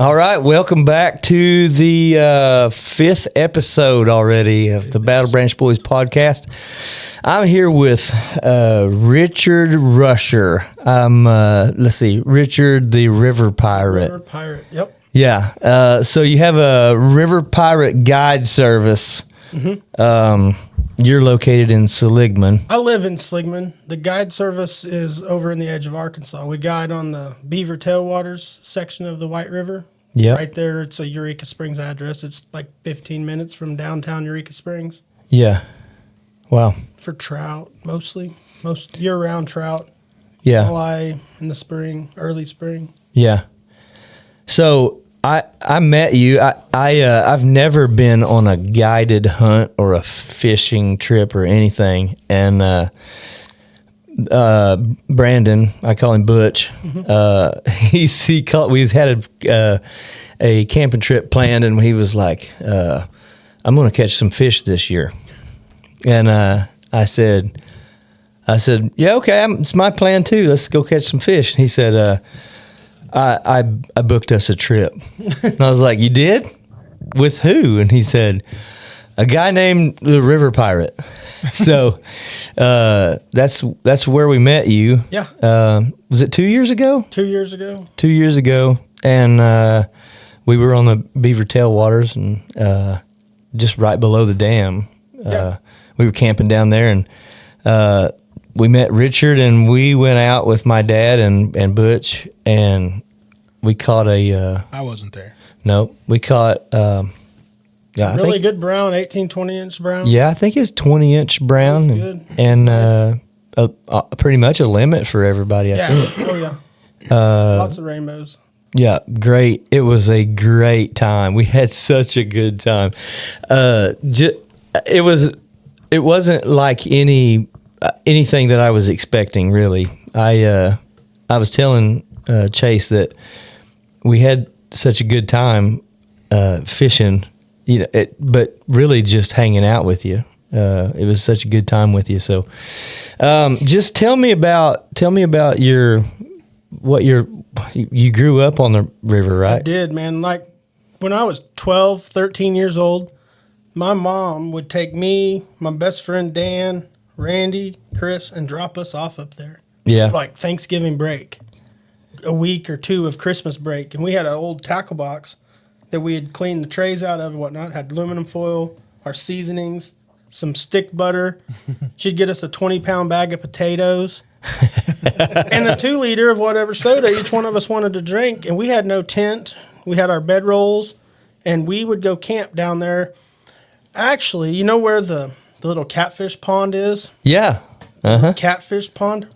All right, welcome back to the fifth episode already of the Battle Branch Boys podcast. I'm here with Richard Rusher. Richard the River Pirate. River Pirate, yep. Yeah, so you have a River Pirate guide service. Mm-hmm. You're located in Seligman. I live in Seligman. The guide service is over in the edge of Arkansas. We guide on the Beaver Tailwaters section of the White River. Yeah. Right there, it's a Eureka Springs address. It's like 15 minutes from downtown Eureka Springs. Yeah. Wow. For trout, mostly. Most year-round trout. Yeah. Walleye in the spring, early spring. Yeah. So I met you. I've never been on a guided hunt or a fishing trip or anything. And Brandon, I call him Butch. Mm-hmm. We had a camping trip planned, and he was like, "I'm going to catch some fish this year." And I said, "Yeah, okay, it's my plan too. Let's go catch some fish." And he said, I booked us a trip. And I was like, "You did? With who?" And he said, "A guy named the River Pirate." So that's where we met you. Yeah. Was it 2 years ago? 2 years ago. 2 years ago. And we were on the Beaver Tailwaters and just right below the dam. Yeah. We were camping down there, and we met Richard, and we went out with my dad and Butch, and we caught a... I wasn't there. No, we caught... really good brown, 18, 20-inch brown. Yeah, I think it's 20-inch brown, and pretty much a limit for everybody, I think. Oh, yeah. Lots of rainbows. Yeah, great. It was a great time. We had such a good time. It wasn't like anything that I was expecting, really. I was telling Chase that we had such a good time fishing, but really just hanging out with you. It was such a good time with you. So, just tell me about you grew up on the river, right? I did, man. Like when I was 12, 13 years old, my mom would take me, my best friend Dan, Randy, Chris, and drop us off up there. Yeah. Like Thanksgiving break, a week or two of Christmas break. And we had an old tackle box that we had cleaned the trays out of and whatnot, had aluminum foil, our seasonings, some stick butter. She'd get us a 20-pound bag of potatoes and a 2-liter of whatever soda each one of us wanted to drink. And we had no tent. We had our bedrolls, and we would go camp down there. Actually, you know where the little catfish pond is? Yeah. Uh-huh. Catfish pond.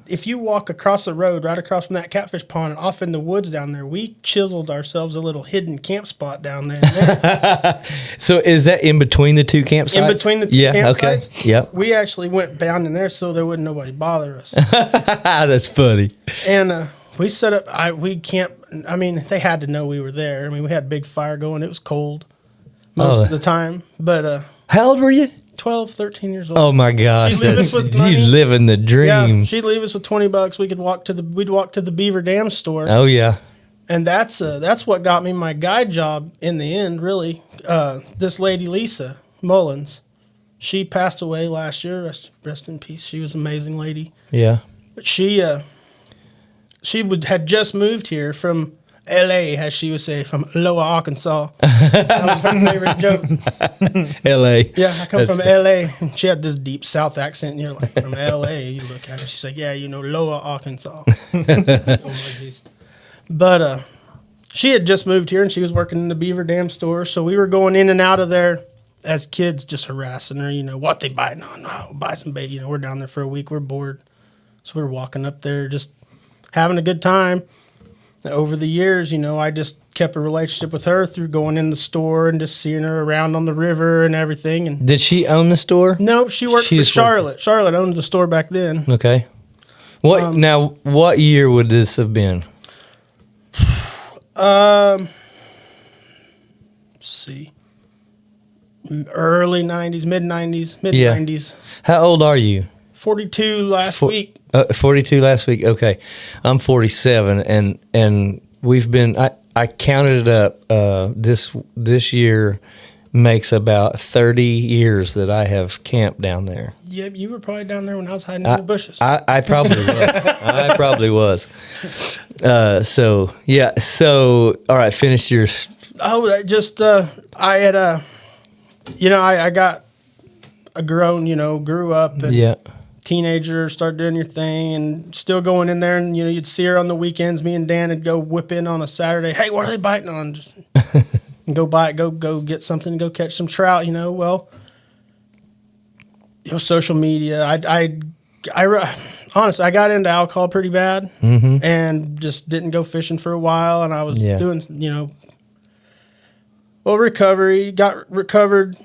If you walk across the road, right across from that catfish pond and off in the woods down there, we chiseled ourselves a little hidden camp spot down there. So is that in between the two campsites? In between the two campsites? Okay. Yep. We actually went down in there so there wouldn't nobody bother us. That's funny. And we set up, we camped. I mean, they had to know we were there. I mean, we had a big fire going. It was cold most of the time. But how old were you? 12, 13 years old. Oh my gosh, She'd leave us with money. You living the dream. Yeah, she'd leave us with $20. We'd walk to the Beaver Dam store. Oh yeah. And that's what got me my guide job in the end, really. This lady, Lisa Mullins, she passed away last year. Rest in peace. She was an amazing lady. Yeah. But she had just moved here from L.A., as she would say, from Lower Arkansas. That was her favorite joke. L.A. Yeah, I come from L.A. And she had this deep South accent, and you're like, from L.A. You look at her, she's like, yeah, Lower Arkansas. But she had just moved here, and she was working in the Beaver Dam store, so we were going in and out of there as kids, just harassing her, what they buy? No, buy some bait. We're down there for a week. We're bored. So we were walking up there, just having a good time. Over the years, I just kept a relationship with her through going in the store and just seeing her around on the river and everything. And did she own the store? No, she worked for Charlotte. Charlotte owned the store back then. Okay. What year would this have been? Let's see. Early 90s, mid-90s. Yeah. How old are you? 42 last week. 42 last week. Okay. I'm 47 and we've been I counted it up. This year makes about 30 years that I have camped down there. Yeah, you were probably down there when I was hiding in the bushes. I probably was. I probably was. So yeah. So all right, finish yours. Oh, I had I got a grown, grew up and Yeah. teenager, start doing your thing and still going in there and, you'd see her on the weekends. Me and Dan would go whip in on a Saturday. Hey, what are they biting on? Just, and go get something, go catch some trout, social media. Honestly, I got into alcohol pretty bad and just didn't go fishing for a while. And I was doing, recovery, got recovered.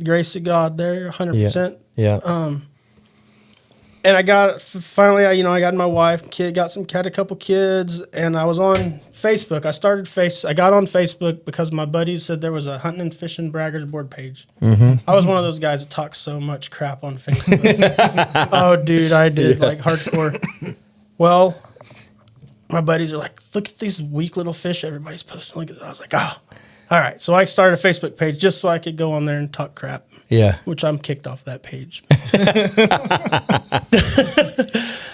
Grace of God there, 100%. Yeah. And I got finally, I got my wife, had a couple kids, and I was on Facebook. I got on Facebook because my buddies said there was a hunting and fishing braggers board page. I was one of those guys that talks so much crap on Facebook. Oh, dude, I did like hardcore. Well, my buddies are like, look at these weak little fish everybody's posting. Look at that. I was like, oh, all right. So I started a Facebook page just so I could go on there and talk crap. Yeah. Which I'm kicked off that page.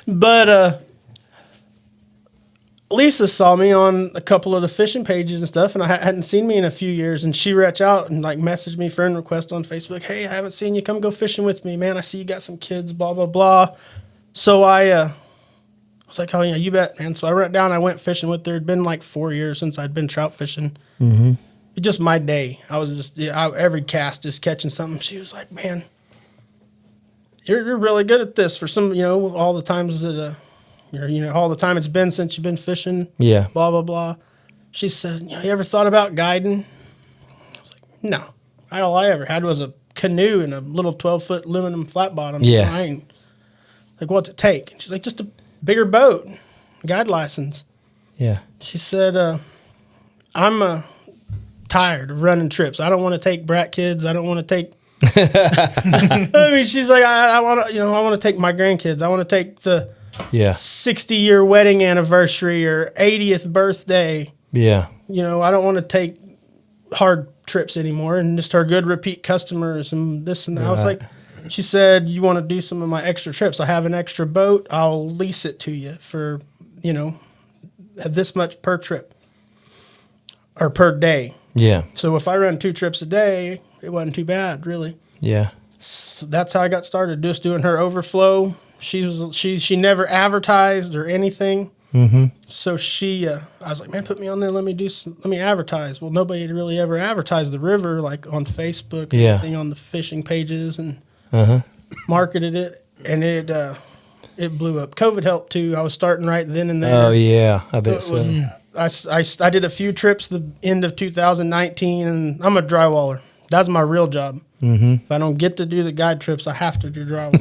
But Lisa saw me on a couple of the fishing pages and stuff, and I hadn't seen me in a few years, and she reached out and messaged me friend request on Facebook. Hey, I haven't seen you. Come go fishing with me, man. I see you got some kids, blah, blah, blah. So I was like, oh, yeah, you bet, man. So I went down, I went fishing with her. It'd been like 4 years since I'd been trout fishing. Just my day. I was just, every cast just catching something. She was like, man, you're really good at this for some, all the times that, all the time it's been since you've been fishing. Yeah. Blah, blah, blah. She said, you ever thought about guiding? I was like, no. All I ever had was a canoe and a little 12-foot aluminum flat bottom. Yeah. I ain't, like, what's it take? And she's like, just a bigger boat, guide license. Yeah. She said, I'm tired of running trips. I don't want to take brat kids. I don't want to take. I mean, she's like, I want to, I want to take my grandkids. I want to take the 60-year wedding anniversary or 80th birthday. Yeah. I don't want to take hard trips anymore and just our good repeat customers and this and that. I was like, she said, you want to do some of my extra trips? I have an extra boat. I'll lease it to you for, this much per trip or per day. Yeah. So if I run 2 trips a day, it wasn't too bad, really. Yeah. So that's how I got started, just doing her overflow. She never advertised or anything. So I was like, man, put me on there. Let me advertise. Well, nobody had really ever advertised the river, like on Facebook or anything on the fishing pages, and marketed it, and it blew up. COVID helped too. I was starting right then and there. Oh yeah, I bet so. I did a few trips the end of 2019, and I'm a drywaller. That's my real job. If I don't get to do the guide trips, I have to do drywall.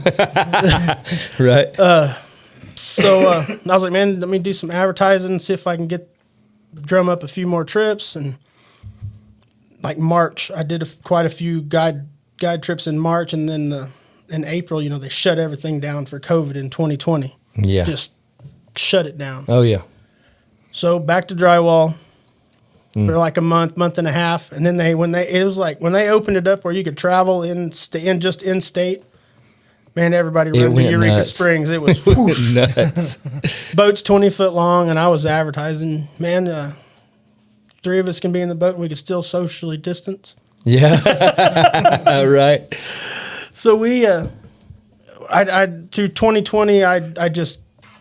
Right. So I was like, man, let me do some advertising and see if I can drum up a few more trips. And like March, I did quite a few guide trips in March, and then in April, they shut everything down for COVID in 2020. Yeah. Just shut it down. Oh yeah. So back to drywall for like a month and a half, and then when they opened it up where you could travel in state, man, everybody ran to Eureka nuts. Springs. It was whoosh. Nuts. Boat's 20 foot long, and I was advertising, man, 3 of us can be in the boat and we can still socially distance. Yeah. Right. So through 2020, I just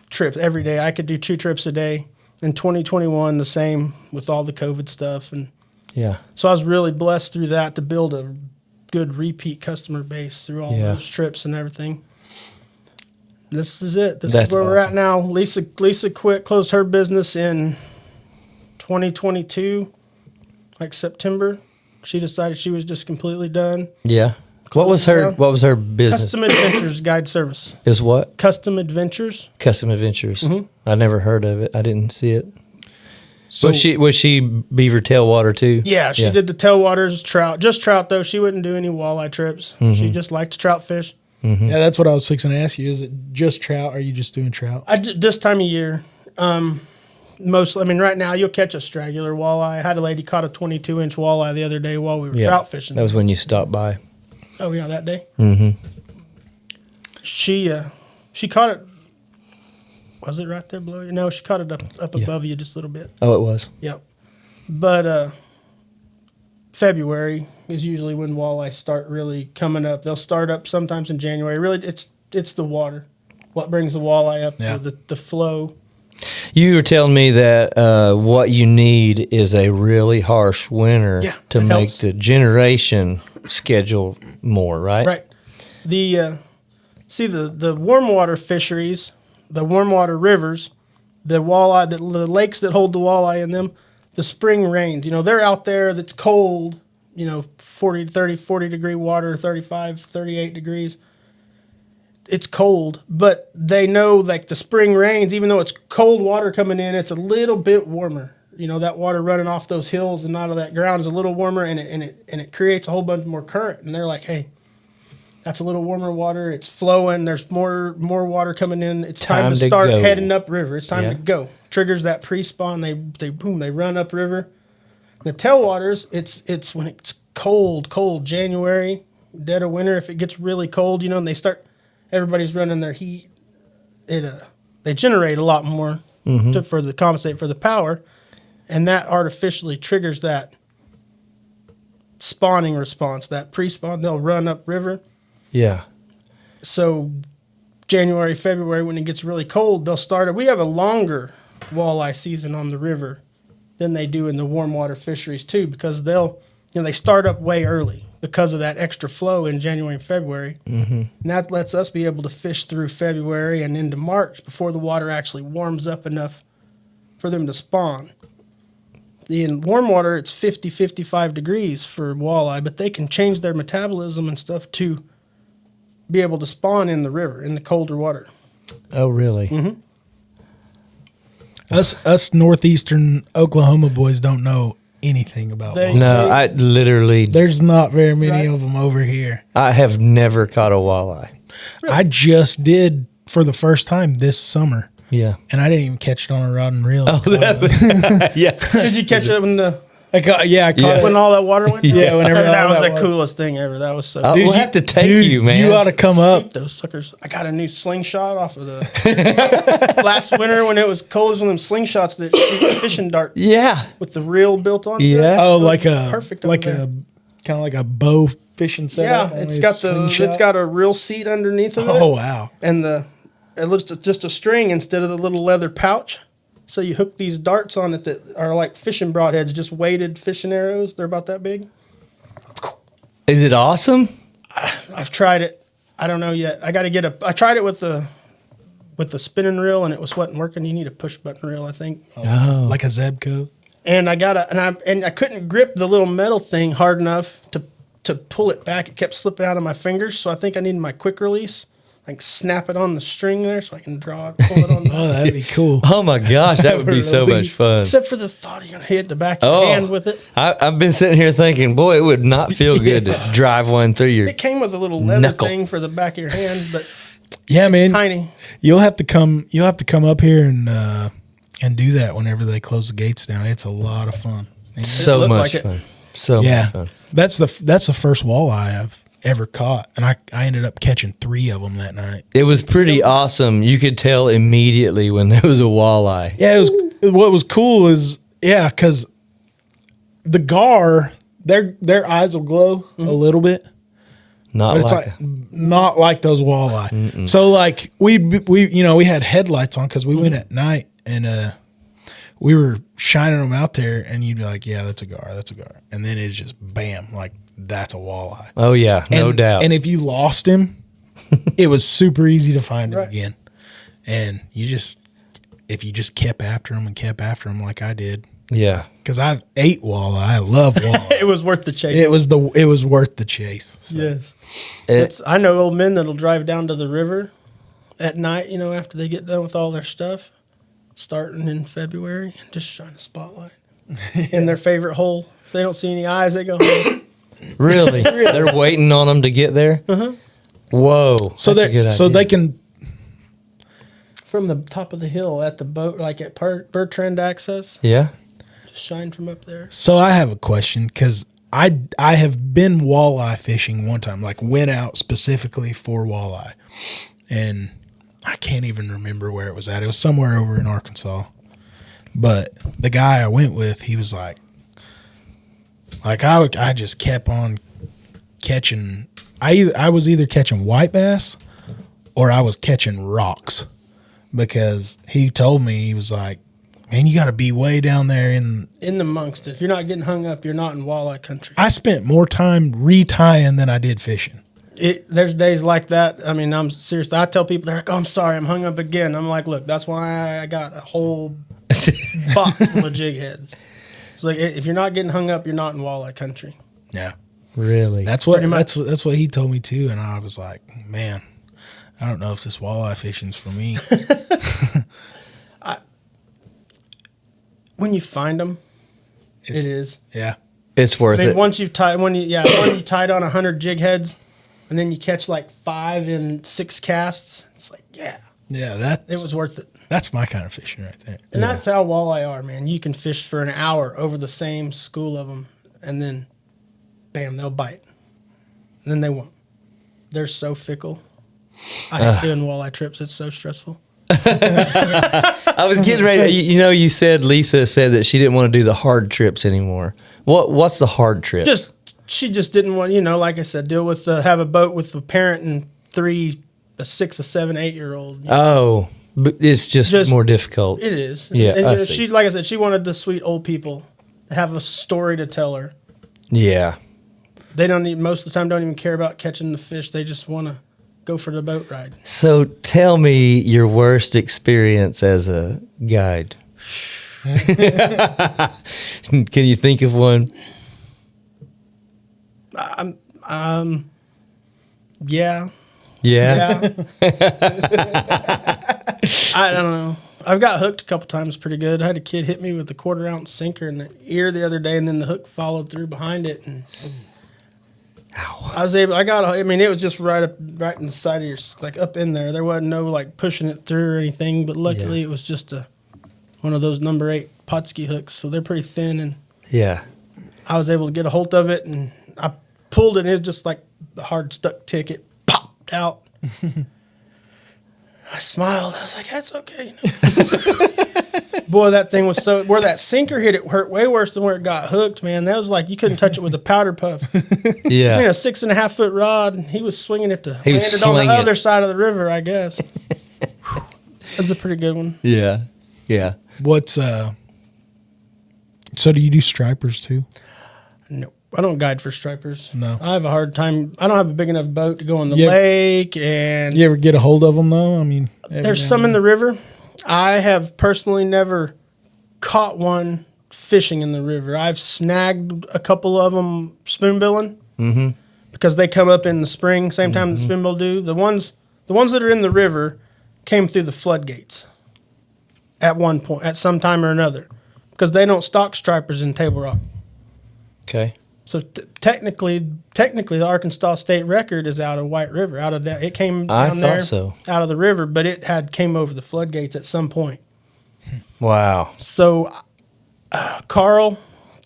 tripped every day. I could do 2 trips a day. In 2021, the same with all the COVID stuff. And so I was really blessed through that to build a good repeat customer base through all those trips and everything. This is it. This is where we're at now. Lisa closed her business in 2022, like September. She decided she was just completely done. Yeah. What was her business? Custom Adventures Guide Service. Is what? Custom Adventures. Custom Adventures. I never heard of it. I didn't see it. So was she beaver tailwater too? Yeah, she did the tailwaters, trout. Just trout though. She wouldn't do any walleye trips. She just liked to trout fish. Yeah, that's what I was fixing to ask you. Is it just trout? Or are you just doing trout? This time of year, Most, I mean, right now you'll catch a straggler walleye. I had a lady caught a 22-inch walleye the other day while we were trout fishing. That was when you stopped by. Oh yeah, that day. Mm-hmm. She caught it. Was it right there below you? No, she caught it up above you just a little bit. Oh, it was. Yep. But February is usually when walleye start really coming up. They'll start up sometimes in January. Really, it's the water. What brings the walleye up to the flow. You were telling me that what you need is a really harsh winter to make the generation schedule more, right? Right. The warm water fisheries, the warm water rivers, the walleye, the lakes that hold the walleye in them, the spring rains, they're out there that's cold, 40 degree water, 35, 38 degrees. It's cold, but they know like the spring rains, even though it's cold water coming in, it's a little bit warmer. That water running off those hills and out of that ground is a little warmer, and it creates a whole bunch more current. And they're like, hey, that's a little warmer water. It's flowing. There's more water coming in. It's time to start heading upriver. It's time to go. Triggers that pre-spawn. They run upriver. The tailwaters, it's when it's cold, January, dead of winter. If it gets really cold, and they start, everybody's running their heat. They generate a lot more to compensate for the power, and that artificially triggers that spawning response. That pre-spawn, they'll run upriver. Yeah. So January, February, when it gets really cold, they'll start it. We have a longer walleye season on the river than they do in the warm water fisheries too, because they start up way early because of that extra flow in January and February. Mm-hmm. And that lets us be able to fish through February and into March before the water actually warms up enough for them to spawn. In warm water, it's 50, 55 degrees for walleye, but they can change their metabolism and stuff to be able to spawn in the river, in the colder water. Oh, really? Mm-hmm. Us northeastern Oklahoma boys don't know anything about walleye. No, I literally... There's not very many of them over here. I have never caught a walleye. Really? I just did for the first time this summer. Yeah. And I didn't even catch it on a rod and reel. Oh, yeah. Did you catch it when I caught it when all that water went down? Yeah, whenever that was the water. coolest thing ever. That was so. We'll have to take you, man. You ought to come up. Those suckers. I got a new slingshot off of the last winter when it was cold. It was one of them slingshots that shoot fishing darts. Yeah. With the reel built on. Yeah. Oh, like a perfect. Like a kind of like a bow fishing setup. Yeah, it's got a real seat underneath of it. Oh wow! And it looks just a string instead of the little leather pouch. So you hook these darts on it that are like fishing broadheads, just weighted fishing arrows. They're about that big. Is it awesome? I've tried it. I don't know yet. I got to get I tried it with the spinning reel, and it wasn't working. You need a push button reel, I think. Oh. Like a Zebco. And I couldn't grip the little metal thing hard enough to pull it back. It kept slipping out of my fingers, so I think I need my quick release. Like snap it on the string there so I can pull it on. Oh, that'd be cool. Oh my gosh, that would be so much fun. Except for the thought you're gonna hit the back of your hand with it. I've been sitting here thinking, boy, it would not feel good to drive one through your. It came with a little leather thing for the back of your hand, but yeah, man, tiny. You'll have to come up here and do that whenever they close the gates down. It's a lot of fun. So much fun. So much fun. That's the first walleye I've ever caught, and I ended up catching 3 of them that night. It was pretty awesome. You could tell immediately when there was a walleye. Yeah, what was cool is because the gar, their eyes will glow a little bit. Not like those walleye. Mm-mm. So like we had headlights on because we went at night, and we were shining them out there, and you'd be like, yeah, that's a gar, and then it's just bam, like that's a walleye. Oh yeah, no doubt. And if you lost him, it was super easy to find him again. And if you just kept after him like I did. Yeah. Because I've ate walleye. I love walleye. It was worth the chase. It was worth the chase. So. Yes. I know old men that'll drive down to the river at night, after they get done with all their stuff, starting in February, and just shine a spotlight in their favorite hole. If they don't see any eyes, they go home. Really? They're waiting on them to get there? Uh-huh. Whoa. So they can from the top of the hill at the boat, like at Bertrand Access. Yeah. Just shine from up there. So I have a question because I have been walleye fishing one time, like went out specifically for walleye, and I can't even remember where it was at. It was somewhere over in Arkansas. But the guy I went with, he was like I just kept on catching. I was either catching white bass or I was catching rocks, because he told me, he was like, man, you got to be way down there in the amongst it. If you're not getting hung up, you're not in walleye country. I spent more time retying than I did fishing. There's days like that. I mean, I'm serious. I tell people, they're like, oh, I'm sorry, I'm hung up again. I'm like, look, that's why I got a whole box full of jig heads. It's like, if you're not getting hung up, you're not in walleye country. Yeah. Really? That's what he told me too, and I was like, man, I don't know if this walleye fishing's for me. When you find them, it is. Yeah. It's worth it. Once you tied on 100 jig heads, and then you catch like 5 in 6 casts, it's like, yeah, it was worth it. That's my kind of fishing right there. And that's how walleye are, man. You can fish for an hour over the same school of them, and then, bam, they'll bite. And then they won't. They're so fickle. I hate doing walleye trips. It's so stressful. I was getting ready. You said Lisa said that she didn't want to do the hard trips anymore. What's the hard trip? She just didn't want, like I said, deal with have a boat with a parent and a 6, a 7, 8-year-old. Oh, but it's just more difficult. It is. Yeah, and she, like I said, she wanted the sweet old people to have a story to tell her. Yeah. They most of the time don't even care about catching the fish. They just want to go for the boat ride. So tell me your worst experience as a guide. Can you think of one? Yeah. Yeah. I don't know. I've got hooked a couple times pretty good. I had a kid hit me with a 1/4 ounce sinker in the ear the other day, and then the hook followed through behind it. And it was just right in the side of your, like up in there. There wasn't no like pushing it through or anything, but luckily it was just one of those number 8 Potski hooks. So they're pretty thin, and I was able to get a hold of it, and I pulled it, and it was just like the hard stuck ticket popped out. I smiled. I was like, that's okay. Boy, that thing was where that sinker hit, it hurt way worse than where it got hooked, man. That was like, you couldn't touch it with a powder puff. Yeah. I mean, a 6.5 foot rod, and he was swinging it landed on the other side of the river, I guess. That's a pretty good one. Yeah. Yeah. What's, so do you do stripers too? No. I don't guide for stripers. No. I have a hard time. I don't have a big enough boat to go in the lake. And you ever get a hold of them though? I mean, there's some in the river. I have personally never caught one fishing in the river. I've snagged a couple of them spoonbilling because they come up in the spring, same time the spoonbill do. The ones that are in the river came through the floodgates at one point, at some time or another, because they don't stock stripers in Table Rock. Okay. So technically, the Arkansas state record is out of White River. It came down there out of the river, but it came over the floodgates at some point. Wow. So Carl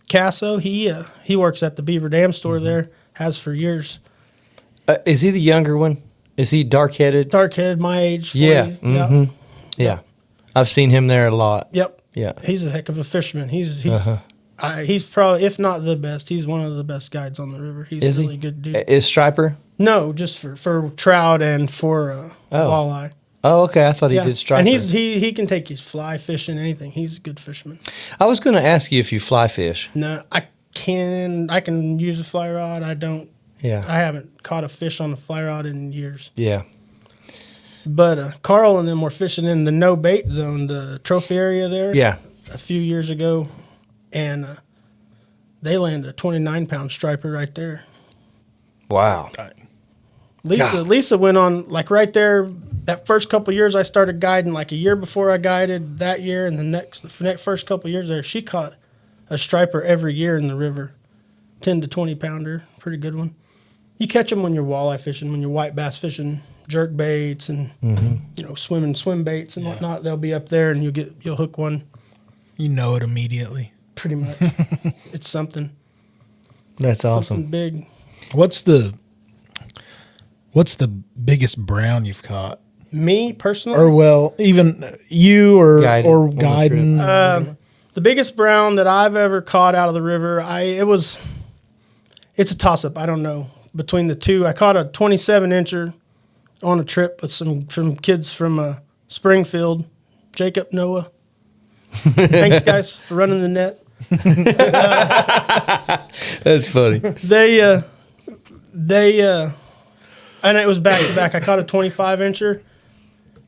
Casso, he works at the Beaver Dam store there, has for years. Is he the younger one? Is he dark-headed? Dark-headed, my age. 40. Yeah. Mm-hmm. Yeah. I've seen him there a lot. Yep. Yeah. He's a heck of a fisherman. He's probably, if not the best, he's one of the best guides on the river. He's a really good dude. Is striper? No, just for trout and for walleye. Oh, okay. I thought he did striper. And he can take his fly fishing, anything. He's a good fisherman. I was going to ask you if you fly fish. No, I can use a fly rod. I don't. Yeah. I haven't caught a fish on a fly rod in years. Yeah. But Carl and them were fishing in the no bait zone, the trophy area there. Yeah. A few years ago. And they landed a 29-pound striper right there. Wow. Lisa went on, like right there, that first couple of years I started guiding, like a year before I guided that year, and the first couple of years there, she caught a striper every year in the river. 10 to 20 pounder, pretty good one. You catch them when you're walleye fishing, when you're white bass fishing. jerk baits and swim baits and whatnot. They'll be up there, and you'll hook one. You know it immediately. Pretty much, it's something. That's awesome. Something big. What's the biggest brown you've caught? Me personally, Or even you or Guided or on the guiding. the biggest brown that I've ever caught out of the river, it's a toss up. I don't know between the two. I caught a 27-incher on a trip with some kids from Springfield, Jacob, Noah. Thanks, guys, for running the net. That's funny. And it was back to back. I caught a 25-incher.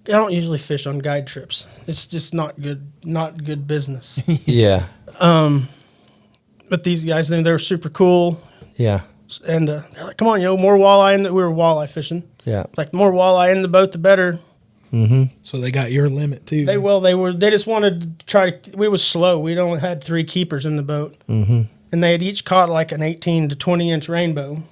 I don't usually fish on guide trips. It's just not good business. Yeah. But these guys, they're super cool. Yeah. And they're like, come on, more walleye. We were walleye fishing. Yeah. It's like the more walleye in the boat, the better. So they got your limit too. They just wanted to try to, we was slow. We only had 3 keepers in the boat. And they had each caught like an 18 to 20-inch rainbow.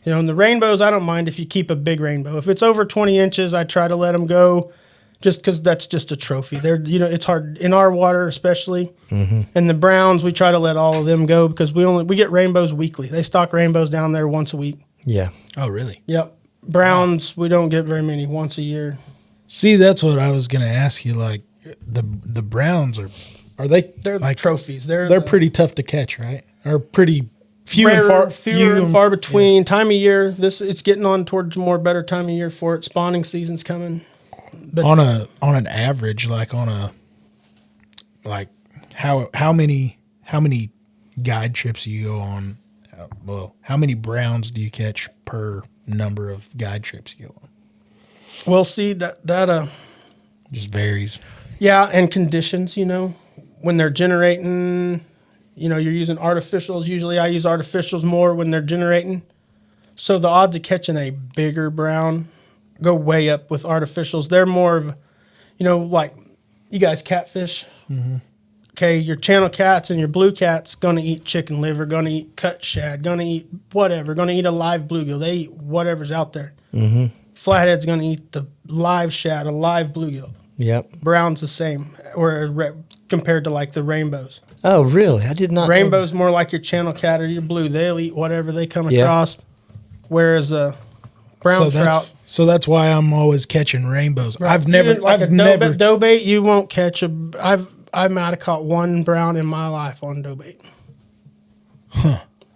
And the rainbows, I don't mind if you keep a big rainbow. If it's over 20 inches, I try to let them go just because that's just a trophy. It's hard in our water especially. And the browns, we try to let all of them go because we get rainbows weekly. They stock rainbows down there once a week. Yeah. Oh, really? Yep. Browns, we don't get very many, once a year. See, that's what I was going to ask you. Like the browns are they? They're like trophies. They're pretty tough to catch, right? Or pretty few Rarer, and fewer and far between. Yeah. Time of year, it's getting on towards more better time of year for it. Spawning season's coming. But on an average, how many guide trips do you go on? How many browns do you catch per number of guide trips you go on? Well, see that just varies. Yeah, and conditions. When they're generating. You're using artificials. Usually I use artificials more when they're generating. So the odds of catching a bigger brown go way up with artificials. They're more of, like you guys catfish. Okay, your channel cats and your blue cats going to eat chicken liver, going to eat cut shad, going to eat whatever, going to eat a live bluegill. They eat whatever's out there. Flathead's going to eat the live shad, a live bluegill. Yep. Brown's the same, or compared to like the rainbows. Oh, really? I did not. Rainbow's more like your channel cat or your blue. They'll eat whatever they come across, whereas a brown trout. So that's why I'm always catching rainbows. Right. I've never, dough bait. You won't catch I might have caught one brown in my life on dough bait.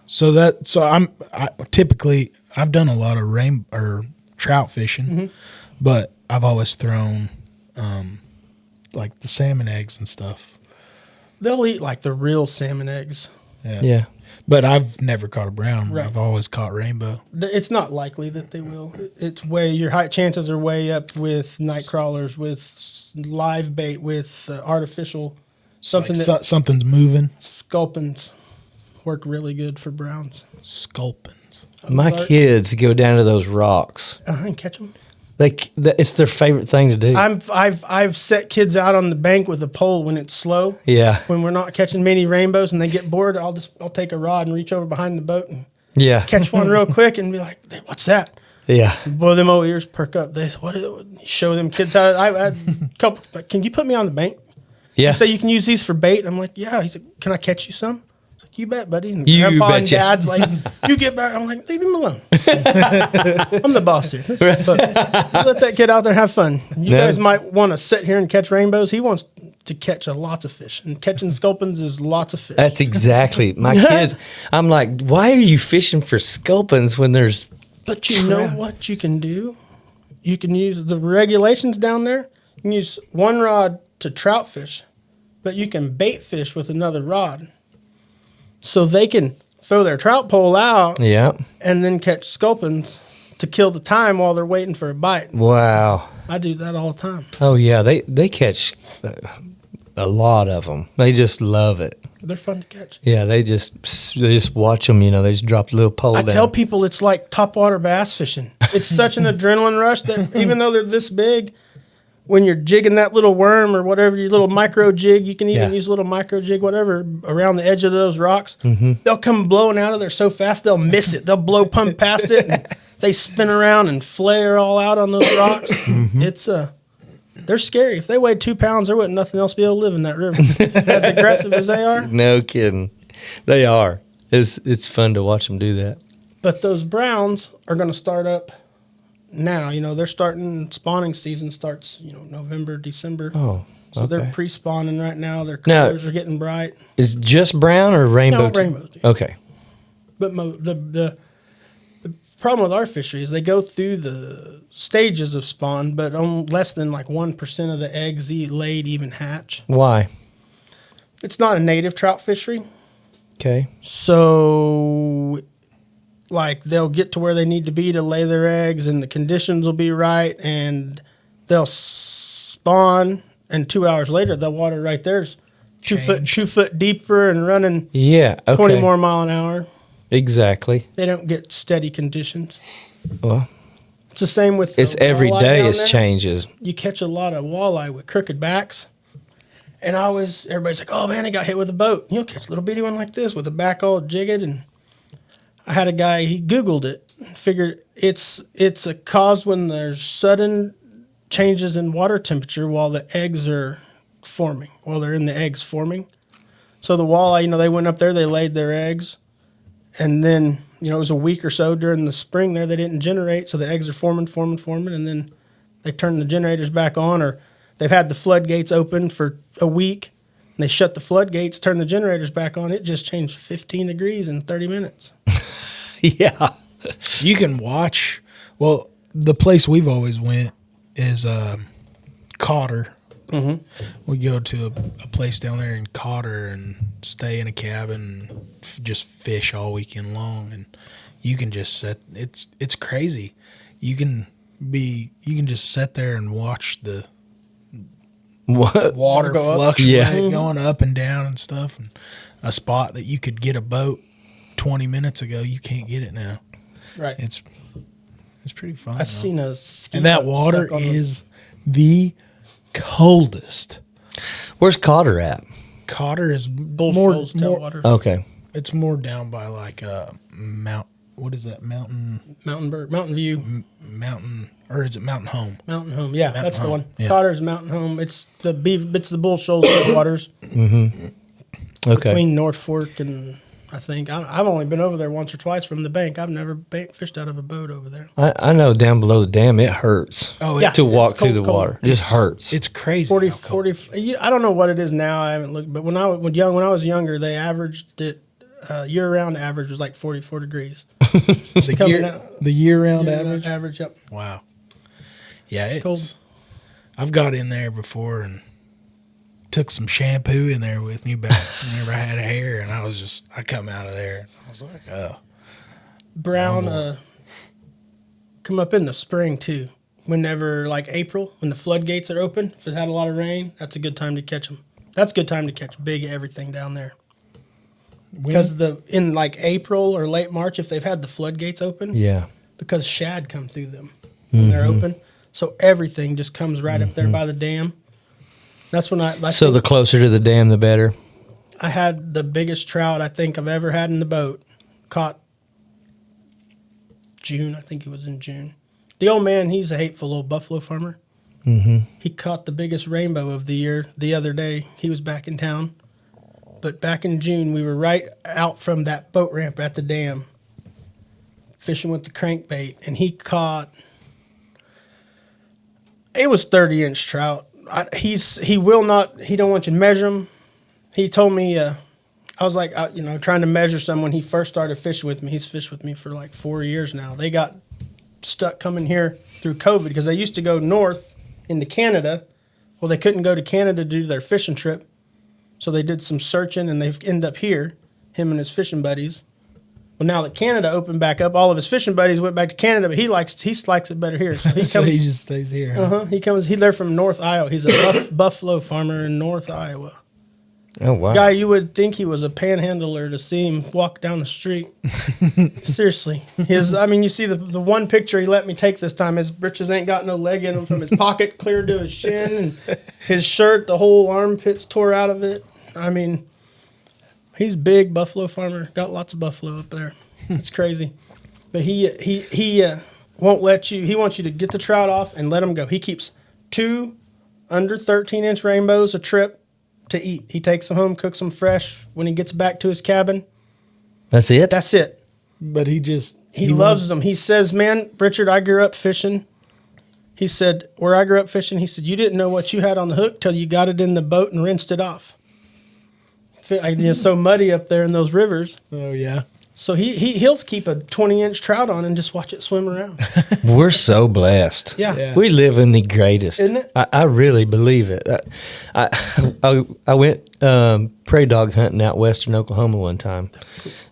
So typically I've done a lot of trout fishing, but I've always thrown like the salmon eggs and stuff. They'll eat like the real salmon eggs. Yeah. But I've never caught a brown. Right. I've always caught rainbow. It's not likely that they will. Your high chances are way up with night crawlers, with live bait, with artificial something's moving. Sculpins work really good for browns. Sculpins. My kids go down to those rocks. And catch them. It's their favorite thing to do. I've set kids out on the bank with a pole when it's slow. Yeah. When we're not catching many rainbows and they get bored, I'll take a rod and reach over behind the boat and catch one real quick and be like, "What's that?" Yeah. Boy, them old ears perk up. Show them kids how. I had a couple. Like, can you put me on the bank? Yeah. You say you can use these for bait. I'm like, yeah. He's like, can I catch you some? You bet, buddy. And You Grandpa and betcha. Dad's like, you get back. I'm like, leave him alone. I'm the boss here. But let that kid out there have fun. You guys might want to sit here and catch rainbows. He wants to catch lots of fish. And catching sculpins is lots of fish. That's exactly. My kids, I'm like, why are you fishing for sculpins when there's But you know what you can do? You can use the regulations down there. You can use one rod to trout fish, but you can bait fish with another rod. So they can throw their trout pole out and then catch sculpins to kill the time while they're waiting for a bite. Wow. I do that all the time. Oh, yeah. They catch a lot of them. They just love it. They're fun to catch. Yeah, they just watch them, they just drop the little pole I down. tell people it's like topwater bass fishing. It's such an adrenaline rush that even though they're this big, when you're jigging that little worm or whatever, your little micro jig, you can even use a little micro jig, whatever, around the edge of those rocks. They'll come blowing out of there so fast they'll miss it. They'll blow pump past it. And they spin around and flare all out on those rocks. It's they're scary. If they weighed 2 pounds, there wouldn't nothing else be able to live in that river. As aggressive as they are. No kidding. They are. It's fun to watch them do that. But those browns are going to start up now. They're starting, spawning season starts, November, December. Oh, so they're okay. pre-spawning right now. Their colors are getting bright. Is it just brown or rainbow? No, rainbow. Okay. But the problem with our fishery is they go through the stages of spawn, but on less than like 1% of the eggs laid even hatch. Why? It's not a native trout fishery. Okay. So, like, they'll get to where they need to be to lay their eggs, and the conditions will be right, and they'll spawn, and 2 hours later, the water right there's 2 foot deeper and running 20 more mile an hour. Exactly. They don't get steady conditions. Well, it's the same with it's every day it changes. You catch a lot of walleye with crooked backs. And everybody's like, oh man, he got hit with a boat. You'll catch a little bitty one like this with a back all jigged. And I had a guy, he Googled it, figured it's a cause when there's sudden changes in water temperature while the eggs are forming, while they're in the eggs forming. So the walleye, they went up there, they laid their eggs. And then, it was a week or so during the spring there, they didn't generate. So the eggs are forming. And then they turn the generators back on, or they've had the floodgates open for a week. And they shut the floodgates, turn the generators back on. It just changed 15 degrees in 30 minutes. Yeah. You can watch. Well, the place we've always went is Cotter. Mm-hmm. We go to a place down there in Cotter and stay in a cabin, just fish all weekend long, and you can just it's crazy. You can just sit there and watch the water fluctuate, going up and down and stuff. And a spot that you could get a boat 20 minutes ago, you can't get it now. Right. It's pretty fun. I've seen and that water is the coldest. Where's Cotter at? Cotter is more water. Okay. It's more down by like Mount. What is that mountain? Mountain View. Mountain, or is it Mountain Home? Mountain Home. Yeah, Mountain that's Home. the one. Yeah. Cotter's Mountain Home. It's the Bull Shoals waters. Mm-hmm. Okay. Between North Fork and I think I've only been over there once or twice from the bank. I've never fished out of a boat over there. I know down below the dam it hurts. Oh, to walk through the cold. water. It just hurts. It's crazy. 40. I don't know what it is now. I haven't looked, but when I was younger, they averaged it. Year-round average was like 44 degrees. The year-round average? Average, yep. Wow. Yeah, it's cold. I've got in there before and took some shampoo in there with me back whenever I had hair, and I come out of there and I was like, oh. Brown come up in the spring too. Whenever, like April, when the floodgates are open, if it had a lot of rain, that's a good time to catch them. That's a good time to catch big everything down there. Because in like April or late March, if they've had the floodgates open, because shad come through them when they're open, so everything just comes right up there by the dam. That's when so the closer to the dam, the better. I had the biggest trout I think I've ever had in the boat. Caught June, I think it was in June. The old man, he's a hateful little buffalo farmer. Mm-hmm. He caught the biggest rainbow of the year the other day. He was back in town. But back in June, we were right out from that boat ramp at the dam, fishing with the crankbait, and he caught. It was 30-inch trout. He don't want you to measure them. He told me, I was like, trying to measure someone. He first started fishing with me. He's fished with me for like 4 years now. They got stuck coming here through COVID because they used to go north into Canada. Well, they couldn't go to Canada to do their fishing trip. So they did some searching, and they've ended up here, him and his fishing buddies. Well, now that Canada opened back up, all of his fishing buddies went back to Canada, but he likes it better here. So he just stays here. Huh? They're from North Iowa. He's a buffalo farmer in North Iowa. Oh, wow. Guy, you would think he was a panhandler to see him walk down the street. Seriously. You see the one picture he let me take this time, his britches ain't got no leg in them from his pocket clear to his shin, and his shirt, the whole armpits tore out of it. He's big buffalo farmer. Got lots of buffalo up there. It's crazy. But he won't let you. He wants you to get the trout off and let them go. He keeps 2 under 13-inch rainbows a trip to eat. He takes them home, cooks them fresh when he gets back to his cabin. That's it? That's it. But he loves them. He says, man, Richard, I grew up fishing. He said, where I grew up fishing, he said, you didn't know what you had on the hook till you got it in the boat and rinsed it off. It's so muddy up there in those rivers. Oh, yeah. So he'll keep a 20-inch trout on and just watch it swim around. We're so blessed. Yeah. We live in the greatest. Isn't it? I really believe it. I went prairie dog hunting out western Oklahoma one time,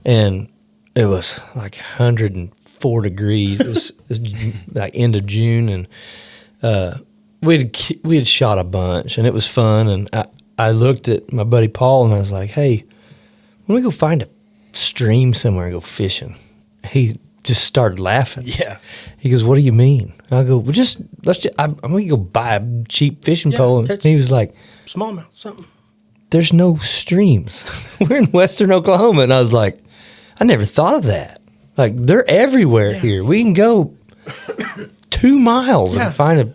and it was like 104 degrees. It was like end of June, and we had shot a bunch, and it was fun. And I looked at my buddy Paul, and I was like, hey, when we go find a stream somewhere and go fishing, he just started laughing. Yeah. He goes, what do you mean? I go, well, I'm going to go buy a cheap fishing pole. And he was like, smallmouth, something. there's no streams. We're in western Oklahoma. And I was like, I never thought of that. Like, they're everywhere here. We can go 2 miles and find a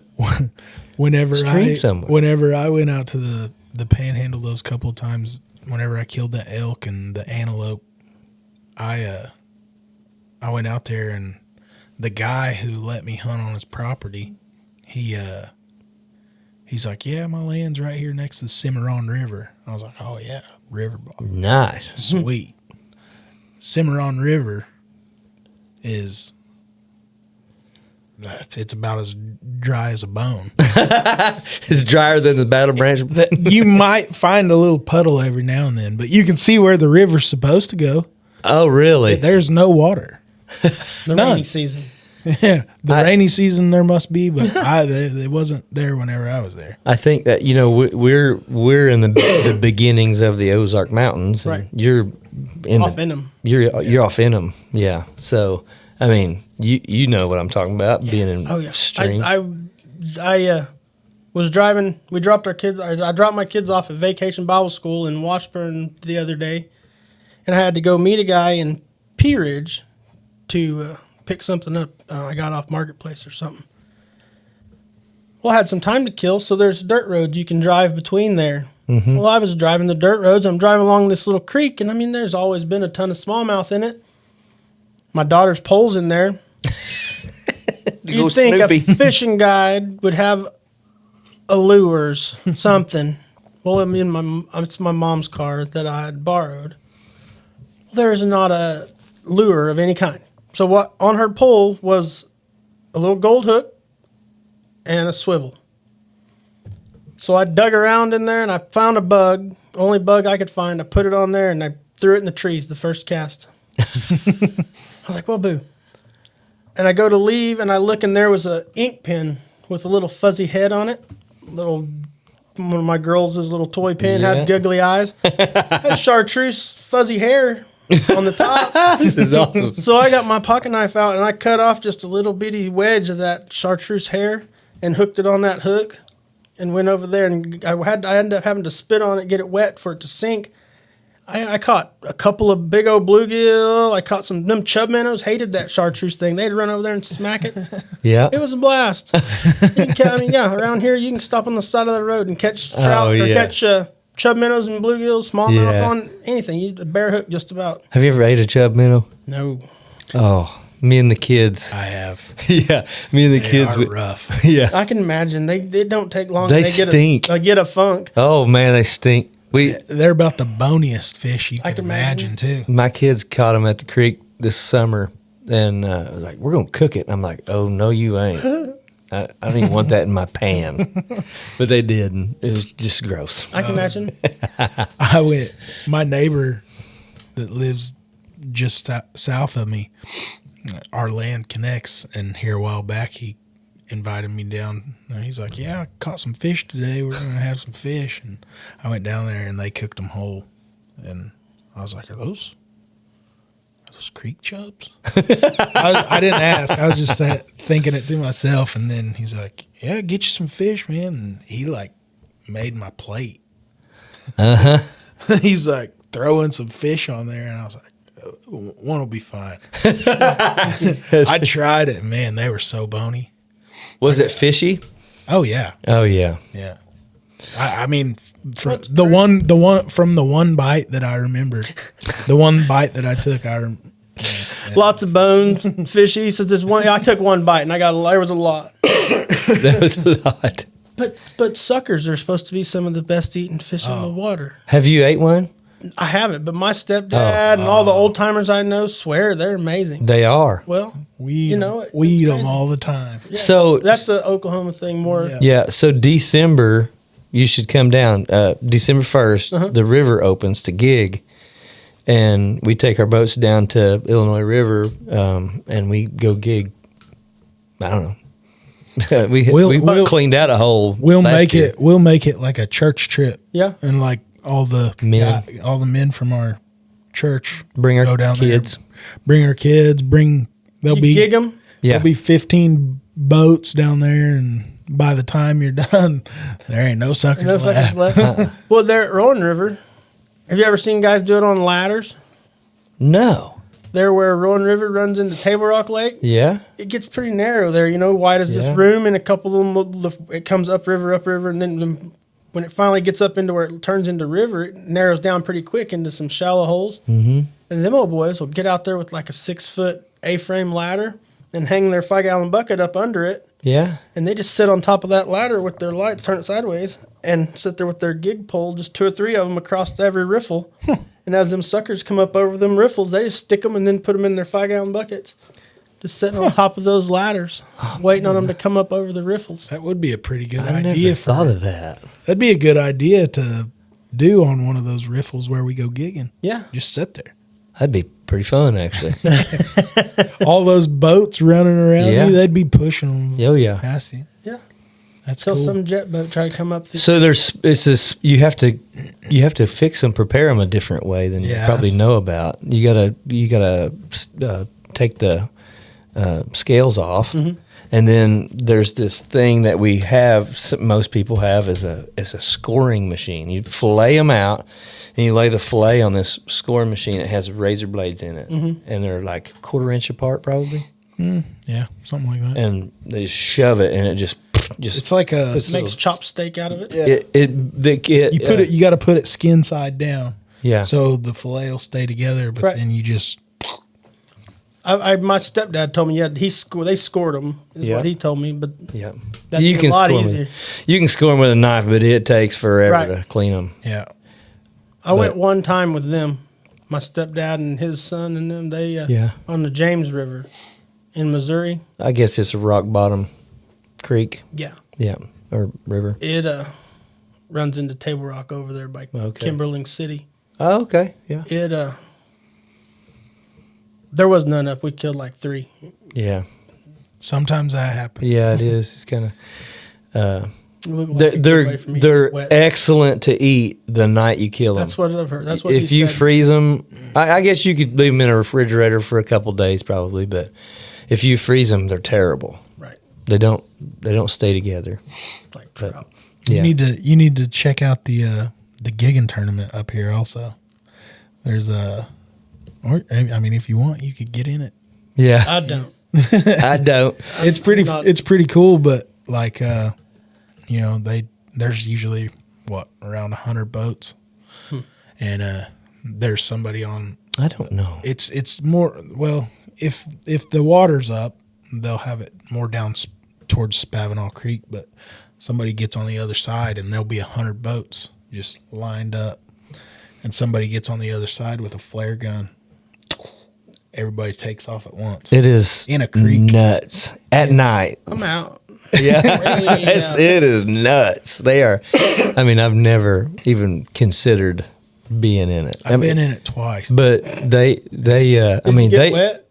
stream somewhere. Whenever I went out to the panhandle those couple of times, whenever I killed the elk and the antelope, I went out there, and the guy who let me hunt on his property, he's like, yeah, my land's right here next to the Cimarron River. I was like, oh yeah, river ball. Nice. Sweet. Cimarron River it's about as dry as a bone. It's drier than the Battle Branch. You might find a little puddle every now and then, but you can see where the river's supposed to go. Oh, really? There's no water. The rainy season. Yeah, rainy season there must be, but it wasn't there whenever I was there. I think that, we're in the beginnings of the Ozark Mountains. And right. You're off in them. You're off in them. Yeah. So, I mean, you know what I'm talking about, being in stream. I was driving. We dropped our kids. I dropped my kids off at Vacation Bible School in Washburn the other day, and I had to go meet a guy in Pea Ridge to pick something up. I got off Marketplace or something. Well, I had some time to kill, so there's dirt roads you can drive between there. Mm-hmm. Well, I was driving the dirt roads. I'm driving along this little creek, and I mean, there's always been a ton of smallmouth in it. My daughter's pole's in there. You'd think Snoopy. A fishing guide would have a lure or something. Well, I mean, it's my mom's car that I had borrowed. Well, there's not a lure of any kind. So what on her pole was a little gold hook and a swivel. So I dug around in there and I found a bug, only bug I could find. I put it on there and I threw it in the trees the first cast. I was like, well, boo. And I go to leave and I look and there was a ink pen with a little fuzzy head on it. One of my girls' little toy pen had googly eyes. Had chartreuse fuzzy hair on the top. This is awesome. So I got my pocket knife out and I cut off just a little bitty wedge of that chartreuse hair and hooked it on that hook and went over there, and I ended up having to spit on it, get it wet for it to sink. I caught a couple of big old bluegill. I caught them chub minnows. Hated that chartreuse thing. They'd run over there and smack it. Yeah. It was a blast. Around here you can stop on the side of the road and catch trout or catch chub minnows and bluegills, smallmouth on anything. You bare hook just about. Have you ever ate a chub minnow? No. Oh, me and the kids. I have. Yeah, me and the kids. Are rough. Yeah. I can imagine. They don't take long. They stink. They get a funk. Oh, man, they stink. They're about the boniest fish you can imagine, too. My kids caught them at the creek this summer, and I was like, we're going to cook it. And I'm like, oh, no, you ain't. I don't even want that in my pan. But they did, and it was just gross. I can imagine. My neighbor that lives just south of me, our land connects, and here a while back he invited me down. He's like, yeah, I caught some fish today. We're going to have some fish. And I went down there, and they cooked them whole. And I was like, are those creek chubs? I didn't ask. I was just thinking it to myself. And then he's like, yeah, get you some fish, man. And he, made my plate. Uh-huh. He's like throwing some fish on there. And I was like, One will be fine. I tried it. Man, they were so bony. Was it fishy? Oh, yeah. Oh, yeah. Yeah. I mean, the one bite that I remember, the one bite that I took, Lots of bones, fishy. He says this one. I took one bite and there was a lot. That was a lot. But suckers are supposed to be some of the best eating fish in the water. Have you ate one? I haven't, but my stepdad and all the old timers I know swear they're amazing. They are. Well, we eat them all the time. Yeah, So that's the Oklahoma thing more. Yeah. So December, you should come down. December 1st, the river opens to gig. And we take our boats down to Illinois River, and we go gig. I don't know. we cleaned out a hole. We'll make it like a church trip. Yeah, and like all the men from our church bring our go down kids. There, bring our kids. They'll be gig them. Yeah, there'll be 15 boats down there, and by the time you're done, there ain't no suckers left. Well, they're at Rolling River. Have you ever seen guys do it on ladders? No. There where Rolling River runs into Table Rock Lake. Yeah. It gets pretty narrow there, wide as this room, and a couple of them, it comes upriver, and then when it finally gets up into where it turns into river, it narrows down pretty quick into some shallow holes. Mm-hmm. And them old boys will get out there with like a 6-foot A-frame ladder and hang their 5-gallon bucket up under it. Yeah. And they just sit on top of that ladder with their lights, turn it sideways, and sit there with their gig pole, just 2 or 3 of them across every riffle. And as them suckers come up over them riffles, they just stick them and then put them in their 5-gallon buckets. Just sitting on top of those ladders, waiting on them to come up over the riffles. That would be a pretty good I idea. Never thought of that. That'd be a good idea to do on one of those riffles where we go gigging. Yeah. Just sit there. That'd be pretty fun, actually. All those boats running around you, they'd be pushing them. Oh, yeah. Past you. Yeah. That's Till cool. some jet boat try to come up. So it's this. You have to fix them, prepare them a different way than you probably know about. You gotta take the scales off, and then there's this thing that we have. Most people have is a scoring machine. You fillet them out, and you lay the fillet on this scoring machine. It has razor blades in it, and they're like 1/4 inch apart, probably. Yeah, something like that. And they just shove it, and it just it's like makes chop steak out of it. Yeah. You got to put it skin side down. Yeah. So the fillet will stay together, but then you just. My stepdad told me they scored them is what he told me, but that'd be a lot easier. You can score them with a knife, but it takes forever to clean them. Yeah. I went one time with them, my stepdad and his son and them. They on the James River in Missouri. I guess it's a rock bottom creek. Yeah. Yeah, or river. It runs into Table Rock over there by Kimberling City. Oh, okay. Yeah. It there was none up. We killed like 3. Yeah. Sometimes that happens. Yeah, it is. It's kind of. They're they're excellent to eat the night you kill them. That's what I've heard. That's what if you freeze them, I guess you could leave them in a refrigerator for a couple days probably, but if you freeze them, they're terrible. Right. They don't stay together. Like trout. Yeah. You need to check out the gigging tournament up here also. There's if you want, you could get in it. Yeah. I don't. I don't. It's pretty cool, but like there's usually around 100 boats. And there's somebody on. I don't know. It's more if the water's up, they'll have it more down towards Spavinaw Creek, but somebody gets on the other side and there'll be 100 boats just lined up, and somebody gets on the other side with a flare gun. Everybody takes off at once. It is in a creek. Nuts at night. I'm out. Yeah, it is nuts. They are. I mean, I've never even considered being in it. I've been in it twice, but they. Did you get wet?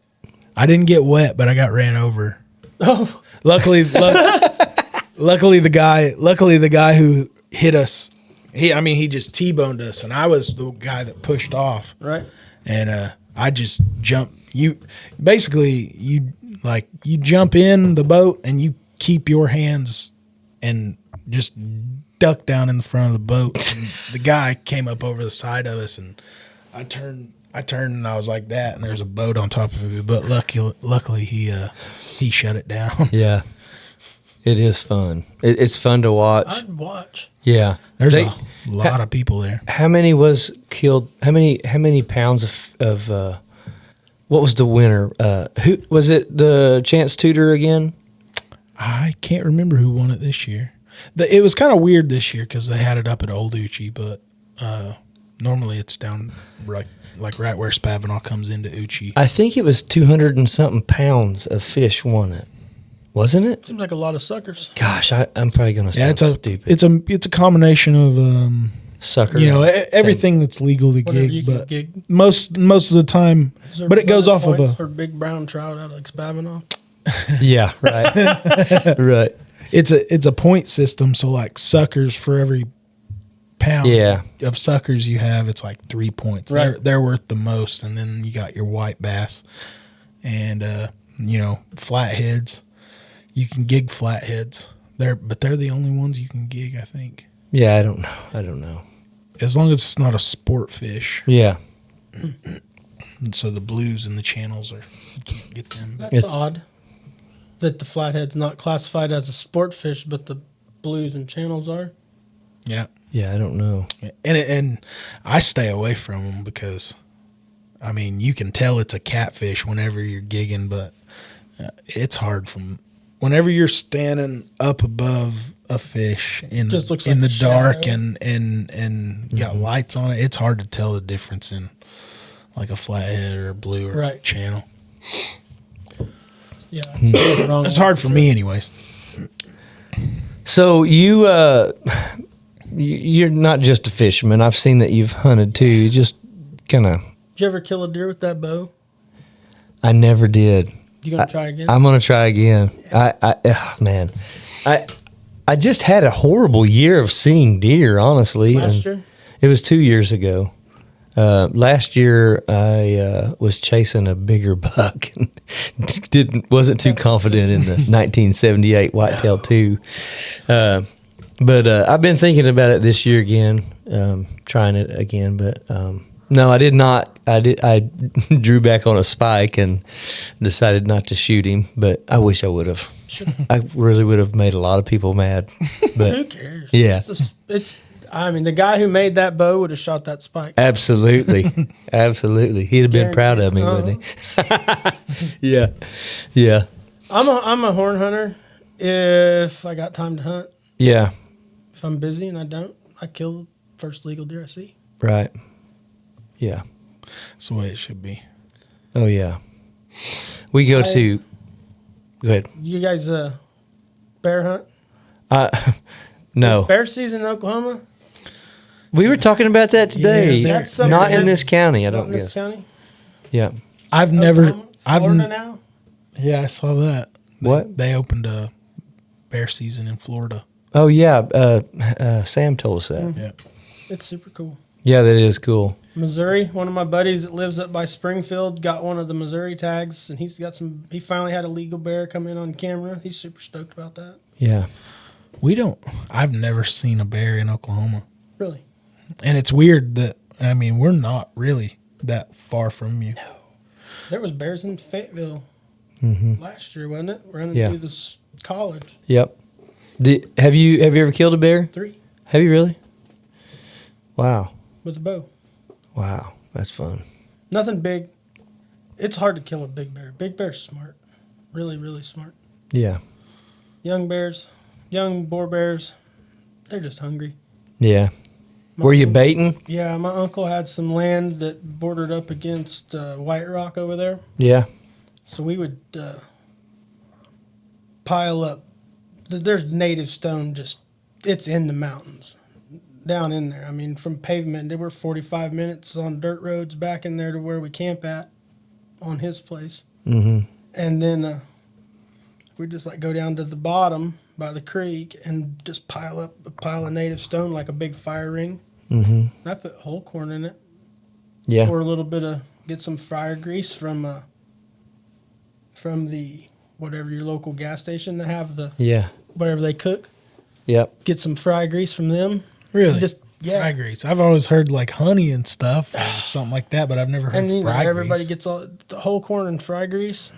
I didn't get wet, but I got ran over. Oh, luckily the guy who hit us, he just T-boned us, and I was the guy that pushed off. Right. And I just jumped. You jump in the boat and you keep your hands and just duck down in the front of the boat. And the guy came up over the side of us, and I turned I turned and I was like that, and there's a boat on top of me. But luckily he shut it down. Yeah. It is fun. It's fun to watch. I'd watch. Yeah. There's a lot of people there. How many was killed? How many pounds of what was the winner? Who was it? The Chance Tudor again? I can't remember who won it this year. It was kind of weird this year because they had it up at Old Uchi, but normally it's down like right where Spavinaw comes into Uchi. I think it was 200 and something pounds of fish won it, wasn't it? Seems like a lot of suckers. Gosh, I'm probably gonna sound stupid. It's a combination of Sucker. everything that's legal to Whatever you gig, can but gig. most of the time, Is there but it goes off of bonus a. for big brown trout out of Spavinaw. Yeah, right, right. It's a point system, so like suckers for every pound of suckers you have, it's like 3 points. Right. They're worth the most, and then you got your white bass and flatheads. You can gig flatheads. But they're the only ones you can gig, I think. Yeah, I don't know. As long as it's not a sport fish. Yeah, And so the blues and the channels you can't get them. That's odd that the flathead's not classified as a sport fish, but the blues and channels are. Yeah. yeah, I don't know. And I stay away from them because, I mean, you can tell it's a catfish whenever you're gigging, but it's hard whenever you're standing up above a fish in Just looks in like the a dark shadow. and got lights on it. It's hard to tell the difference in like a flathead or a blue or Right. channel. Yeah, it's wrong. It's hard for me, anyways. So you're not just a fisherman. I've seen that you've hunted too. You just kind of. Did you ever kill a deer with that bow? I never did. You gonna try again? I'm gonna try again. Man, I just had a horrible year of seeing deer. Honestly, Last year? It was 2 years ago. Last year I was chasing a bigger buck and wasn't too confident in the 1978 whitetail 2. But I've been thinking about it this year again, trying it again. But no, I did not. I drew back on a spike and decided not to shoot him. But I wish I would have. I really would have made a lot of people mad. But Who cares? Yeah. I mean, the guy who made that bow would have shot that spike. absolutely, absolutely, he'd have been proud of me, wouldn't he? Yeah. I'm a horn hunter. If I got time to hunt, Yeah. if I'm busy and I don't, I kill the first legal deer I see. Right. Yeah. That's the way it should be. Oh yeah. We go to. Go ahead. You guys bear hunt? No. Bear season in Oklahoma? We were talking about that today. Yeah, That's something Not in that's this county, I not don't in this guess. county? Yeah. I've never. Oklahoma? Florida now? Yeah, I saw that. What? They opened a bear season in Florida. Oh yeah. Sam told us that. Mm-hmm. Yeah. It's super cool. Yeah, that is cool. Missouri, one of my buddies that lives up by Springfield got one of the Missouri tags, and he finally had a legal bear come in on camera. He's super stoked about that. Yeah. I've never seen a bear in Oklahoma. Really? And it's weird that, I mean, we're not really that far from you. There was bears in Fayetteville last year, wasn't it? Running Yeah. through this college. Yep. Have you ever killed a bear? 3 Have you really? Wow. with a bow. Wow. That's fun. Nothing big. It's hard to kill a big bear. Big bear's smart. Really, really smart. Yeah. Young bears, young boar bears, they're just hungry. Yeah. Were you baiting? Yeah, my uncle had some land that bordered up against White Rock over there. Yeah. So we would pile up. There's native stone it's in the mountains, down in there. I mean, from pavement, there were 45 minutes on dirt roads back in there to where we camp at on his place. Mm-hmm. And then we'd just like go down to the bottom by the creek and just pile up a pile of native stone like a big fire ring. Mm-hmm. And I put whole corn in it. Yeah. Pour a little bit get some fire grease from the whatever your local gas station to have Yeah. whatever they cook. Yep. Get some fry grease from them. Really? And just Yeah. Fry grease. I've always heard like honey and stuff or something like that, but I've never heard And you know, fry everybody grease. gets all the whole corn and fry grease.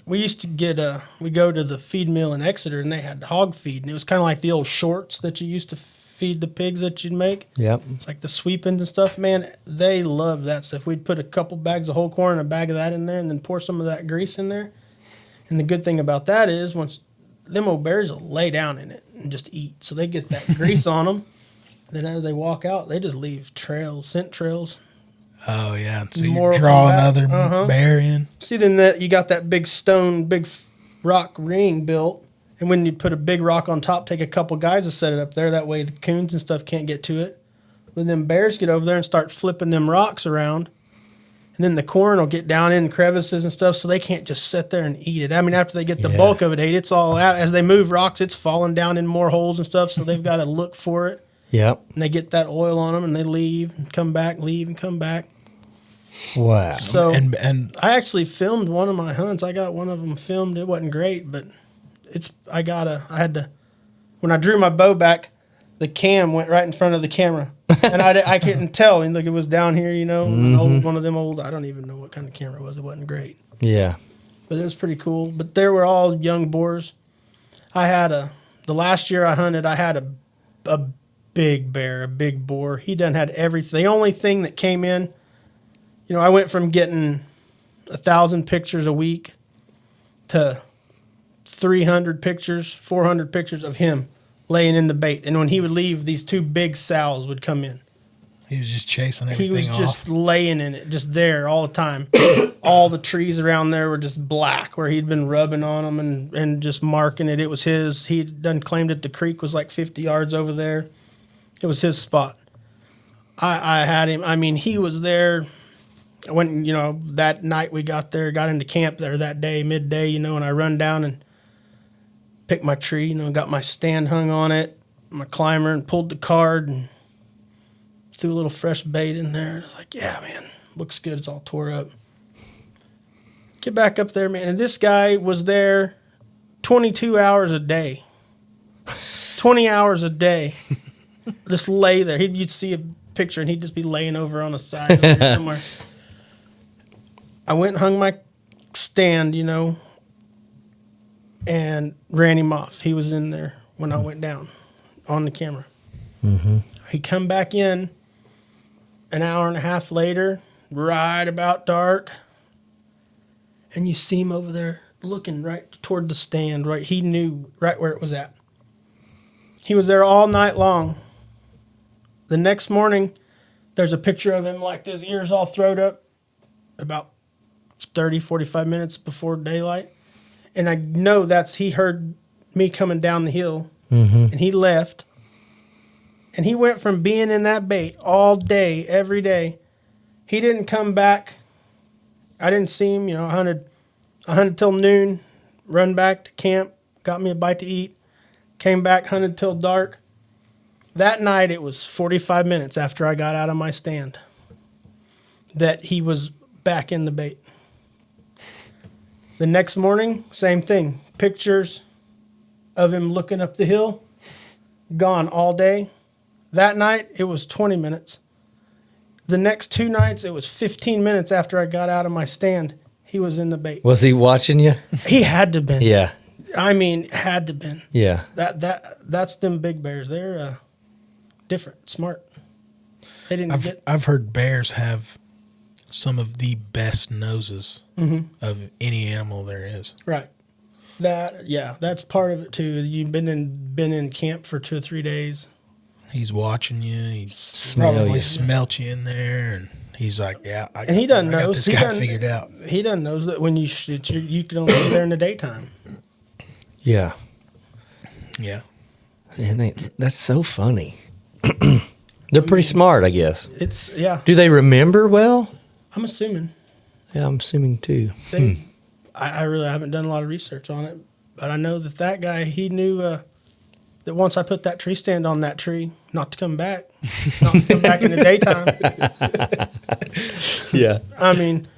We used to get we go to the feed mill in Exeter, and they had hog feed, and it was kind of like the old shorts that you used to feed the pigs that you'd make. Yep. It's like the sweepings and stuff. Man, they loved that stuff. We'd put a couple bags of whole corn and a bag of that in there, and then pour some of that grease in there. And the good thing about that is once them old bears will lay down in it and just eat. So they get that grease on them. Then as they walk out, they just leave trails, scent trails. Oh yeah, so More you draw of 'em back. another Uh-huh. bear in. See, then that you got that big stone, rock ring built, and when you put a big rock on top, take a couple guys to set it up there. That way the coons and stuff can't get to it. Then them bears get over there and start flipping them rocks around, and then the corn will get down in crevices and stuff, so they can't just sit there and eat it. I mean, after they get the Yeah. bulk of it ate, it's all out. As they move rocks, it's falling down in more holes and stuff, so they've got to look for it. Yep. And they get that oil on them, and they leave and come back, leave and come back. Wow. So And I actually filmed one of my hunts. I got one of them filmed. It wasn't great, but I had to, when I drew my bow back, the cam went right in front of the camera. And I couldn't tell. And look, it was down here, you know, one of them old, I don't even know what kind of camera it was. It wasn't great, Yeah. but it was pretty cool. But they were all young boars. I had the last year I hunted, I had a big bear, a big boar. He done had everything. The only thing that came in, you know, I went from getting 1,000 pictures a week to 300 pictures, 400 pictures of him laying in the bait. And when he would leave, these two big sows would come in. he was just chasing He everything was off. just laying in it, just there all the time. All the trees around there were just black where he'd been rubbing on them and just marking it. It was his. He'd done claimed that the creek was like 50 yards over there. It was his spot. I had him. I mean, he was there. When, you know, that night we got there, got into camp there that day, midday, you know, and I run down and picked my tree, you know, got my stand hung on it, my climber, and pulled the card and threw a little fresh bait in there. I was like, yeah, man, looks good. It's all tore up. Get back up there, man. And this guy was there 22 hours a day. 20 hours a day. Just lay there. You'd see a picture and he'd just be laying over on the side over there somewhere. I went and hung my stand, you know, and ran him off. He was in there when I went down on the camera. Mm-hmm. He come back in an hour and a half later, right about dark, and you see him over there looking right toward the stand. Right, he knew right where it was at. He was there all night long. The next morning, there's a picture of him like this, ears all throwed up, about 30, 45 minutes before daylight. And I know he heard me coming down the hill, and he left. And he went from being in that bait all day, every day. He didn't come back. I didn't see him. You know, I hunted till noon, run back to camp, got me a bite to eat, came back, hunted till dark. That night, it was 45 minutes after I got out of my stand that he was back in the bait. The next morning, same thing. Pictures of him looking up the hill, gone all day. That night, it was 20 minutes. The next 2 nights, it was 15 minutes after I got out of my stand. He was in the bait. Was he watching you? He had to been. Yeah. I mean, had to been. Yeah. That's them big bears. They're different, smart. They didn't I've heard bears have some of the best noses of any animal there is. right. That's part of it too. You've been in camp for 2 or 3 days. He's watching you. He's Smell probably you. smelt you in there, and he's like, "Yeah, And he doesn't I know. got this guy figured out." He doesn't knows that when you shoot, you can only be there in the daytime. Yeah. Yeah, And that's so funny. They're pretty smart, I guess. It's Do they remember well? I'm assuming. Yeah, I'm assuming too. I really haven't done a lot of research on it, but I know that guy, he knew that once I put that tree stand on that tree, not to come back in the daytime. Yeah. I mean,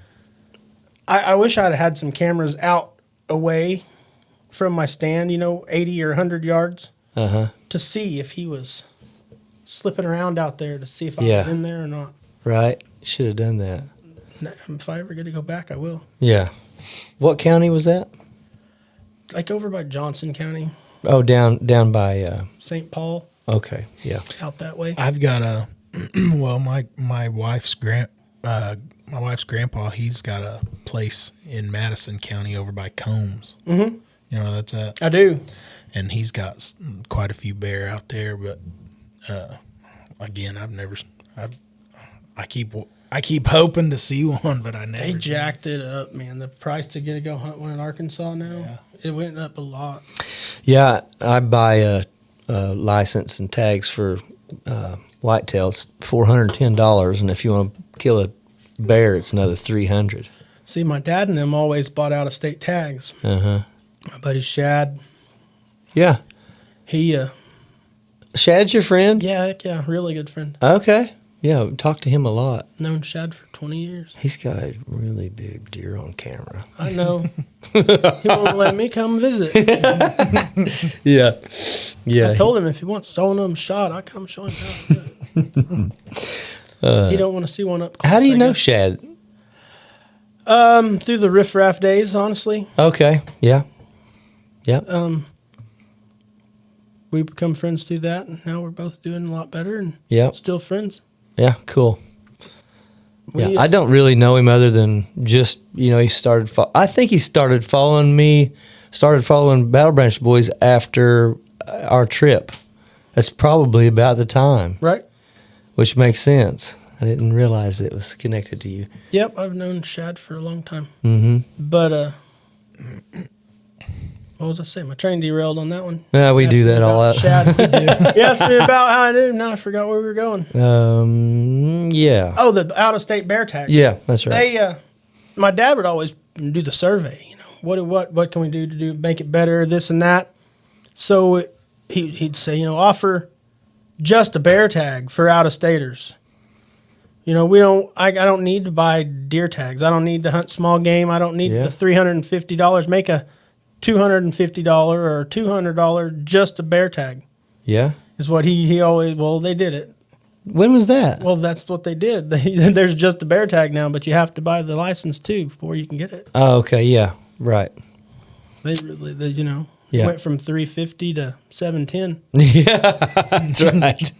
I wish I'd had some cameras out away from my stand, 80 or 100 yards, Uh-huh. to see if he was slipping around out there to see if I Yeah. was in there or not. Right. Should have done that. If I ever get to go back, I will. Yeah. What county was that? Like over by Johnson County, Oh, down by. St. Paul, Okay. Yeah. out that way. I've got a well, my wife's grandpa, he's got a place in Madison County over by Combs. Mm-hmm. You know where that's at? I do. And he's got quite a few bear out there, but again, I keep hoping to see one, but I never. They do. jacked it up, man. The price to get to go hunt one in Arkansas now, it went up a lot. Yeah. I buy a license and tags for whitetails, $410, and if you want to kill a bear, it's another $300. See, my dad and them always bought out of state tags. Uh huh. My buddy Shad, Yeah. he, Shad's your friend? yeah, heck yeah, really good friend. Okay. Yeah. Talk to him a lot. Known Shad for 20 years. He's got a really big deer on camera. I know. He won't let me come visit. Yeah. Yeah. I told him if he wants one of them shot, I come show him how to do it. He don't want to see one up close. How do you I know guess. Shad? Through the riffraff days, honestly. Okay. Yeah. Yeah. We become friends through that, and now we're both doing a lot better and Yeah. still friends. Yeah. Cool. We- Yeah. I don't really know him other than just, he started, I think he started following Battle Branch Boys after our trip. That's probably about the time, Right? which makes sense. I didn't realize it was connected to you. Yep, I've known Shad for a long time. Mm-hmm. But, what was I saying? My train derailed on that one. Yeah, we Asked do me that all about out. Shad. You asked me about how I knew. Now I forgot where we were going. Yeah. Oh, the out-of-state bear tag. Yeah, that's right. They, my dad would always do the survey. What can we do to make it better? This and that. So he'd say, offer just a bear tag for out-of-staters. I don't need to buy deer tags. I don't need to hunt small game. I don't need Yeah. the $350. Make a $250 or $200 just a bear tag Yeah. is what he always. Well, they did it. When was that? Well, that's what they did. There's just a bear tag now, but you have to buy the license too before you can get it. Oh, okay. Yeah. Right. They really, Yeah. went from 350 to 710. Yeah, that's right.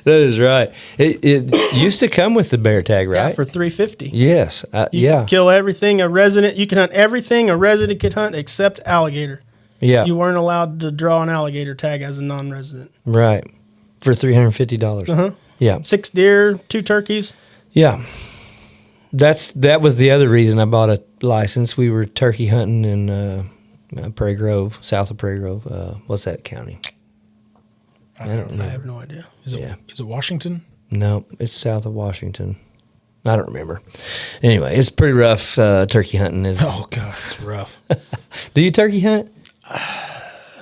That is right. It used to come with the bear tag, right? Yeah, for 350. Yes. You Yeah. can kill everything a resident. You can hunt everything a resident could hunt except alligator. Yeah. You weren't allowed to draw an alligator tag as a non-resident. Right. For $350. Uh-huh. Yeah. 6 deer, 2 turkeys. Yeah. That was the other reason I bought a license. We were turkey hunting in Prairie Grove, south of Prairie Grove. What's that county? I don't I know. have no idea. Is it Yeah. is it Washington? No, it's south of Washington. I don't remember. Anyway, it's pretty rough turkey hunting. Isn't it? Oh god, it's rough. Do you turkey hunt?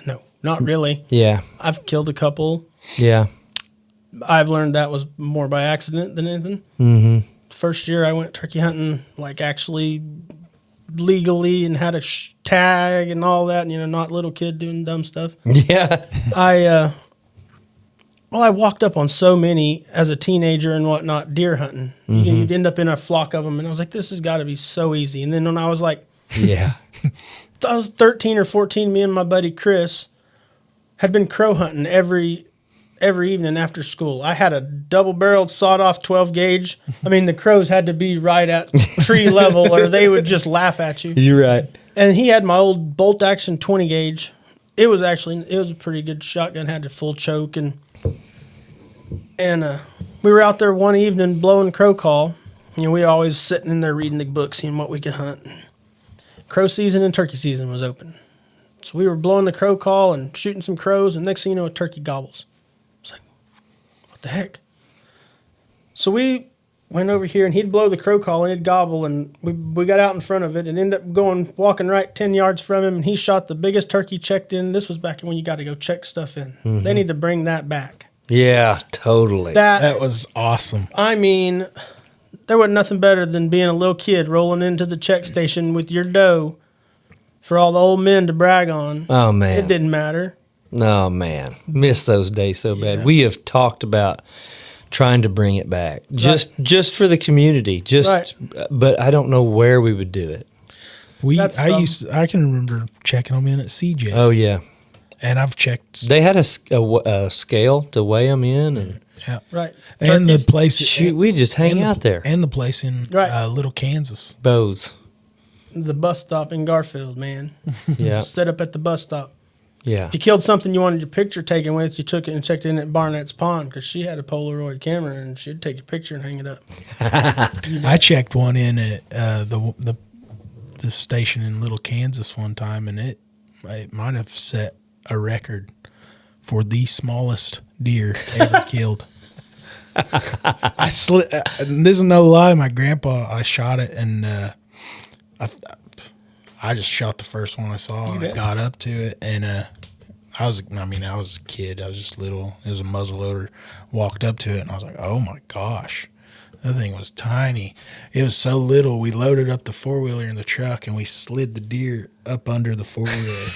No, not really. Yeah. I've killed a couple. Yeah. I've learned that was more by accident than anything. Mm-hmm. First year I went turkey hunting, like actually legally and had a tag and all that, not little kid doing dumb stuff. Yeah. I walked up on so many as a teenager and whatnot, deer hunting. You'd end up in a flock of them, and I was like, this has got to be so easy. And then when I was like, Yeah. I was 13 or 14, me and my buddy Chris had been crow hunting every evening after school. I had a double-barreled sawed-off 12-gauge. I mean, the crows had to be right at tree level or they would just laugh at you. You're right. And he had my old bolt-action 20-gauge. It was a pretty good shotgun, had a full choke. And we were out there one evening blowing crow call. We always sitting in there reading the book, seeing what we could hunt. Crow season and turkey season was open. So we were blowing the crow call and shooting some crows, and next thing you know, a turkey gobbles. It's like, what the heck? So we went over here, and he'd blow the crow call, and he'd gobble, and we got out in front of it and ended up walking right 10 yards from him, and he shot the biggest turkey checked in. This was back when you got to go check stuff in. Mm-hmm. They need to bring that back. Yeah, totally. That was awesome. I mean, there wasn't nothing better than being a little kid rolling into the check station with your doe for all the old men to brag on. Oh, man. It didn't matter. Oh man, miss those days so bad. Yeah. We have talked about trying to bring it back, just for the community. But I don't know where we would do it. I can remember checking them in at CJ. Oh yeah, and I've checked. they had a scale to weigh them in, and Yeah, Right. and the place. shoot, we just hang out there. And the place in Right. Little Kansas. Bows, The bus stop in Garfield, man. yeah, Set up at the bus stop. yeah. If you killed something you wanted your picture taken with, you took it and checked it in at Barnett's Pond because she had a Polaroid camera and she'd take a picture and hang it up. I checked one in at the station in Little Kansas one time, and it might have set a record for the smallest deer ever killed. This is no lie. My grandpa, I shot it, and I just shot the first one I saw, and I got up to it, and I was a kid. I was just little. It was a muzzleloader. Walked up to it, and I was like, oh my gosh. That thing was tiny. It was so little. We loaded up the four-wheeler in the truck, and we slid the deer up under the four-wheeler.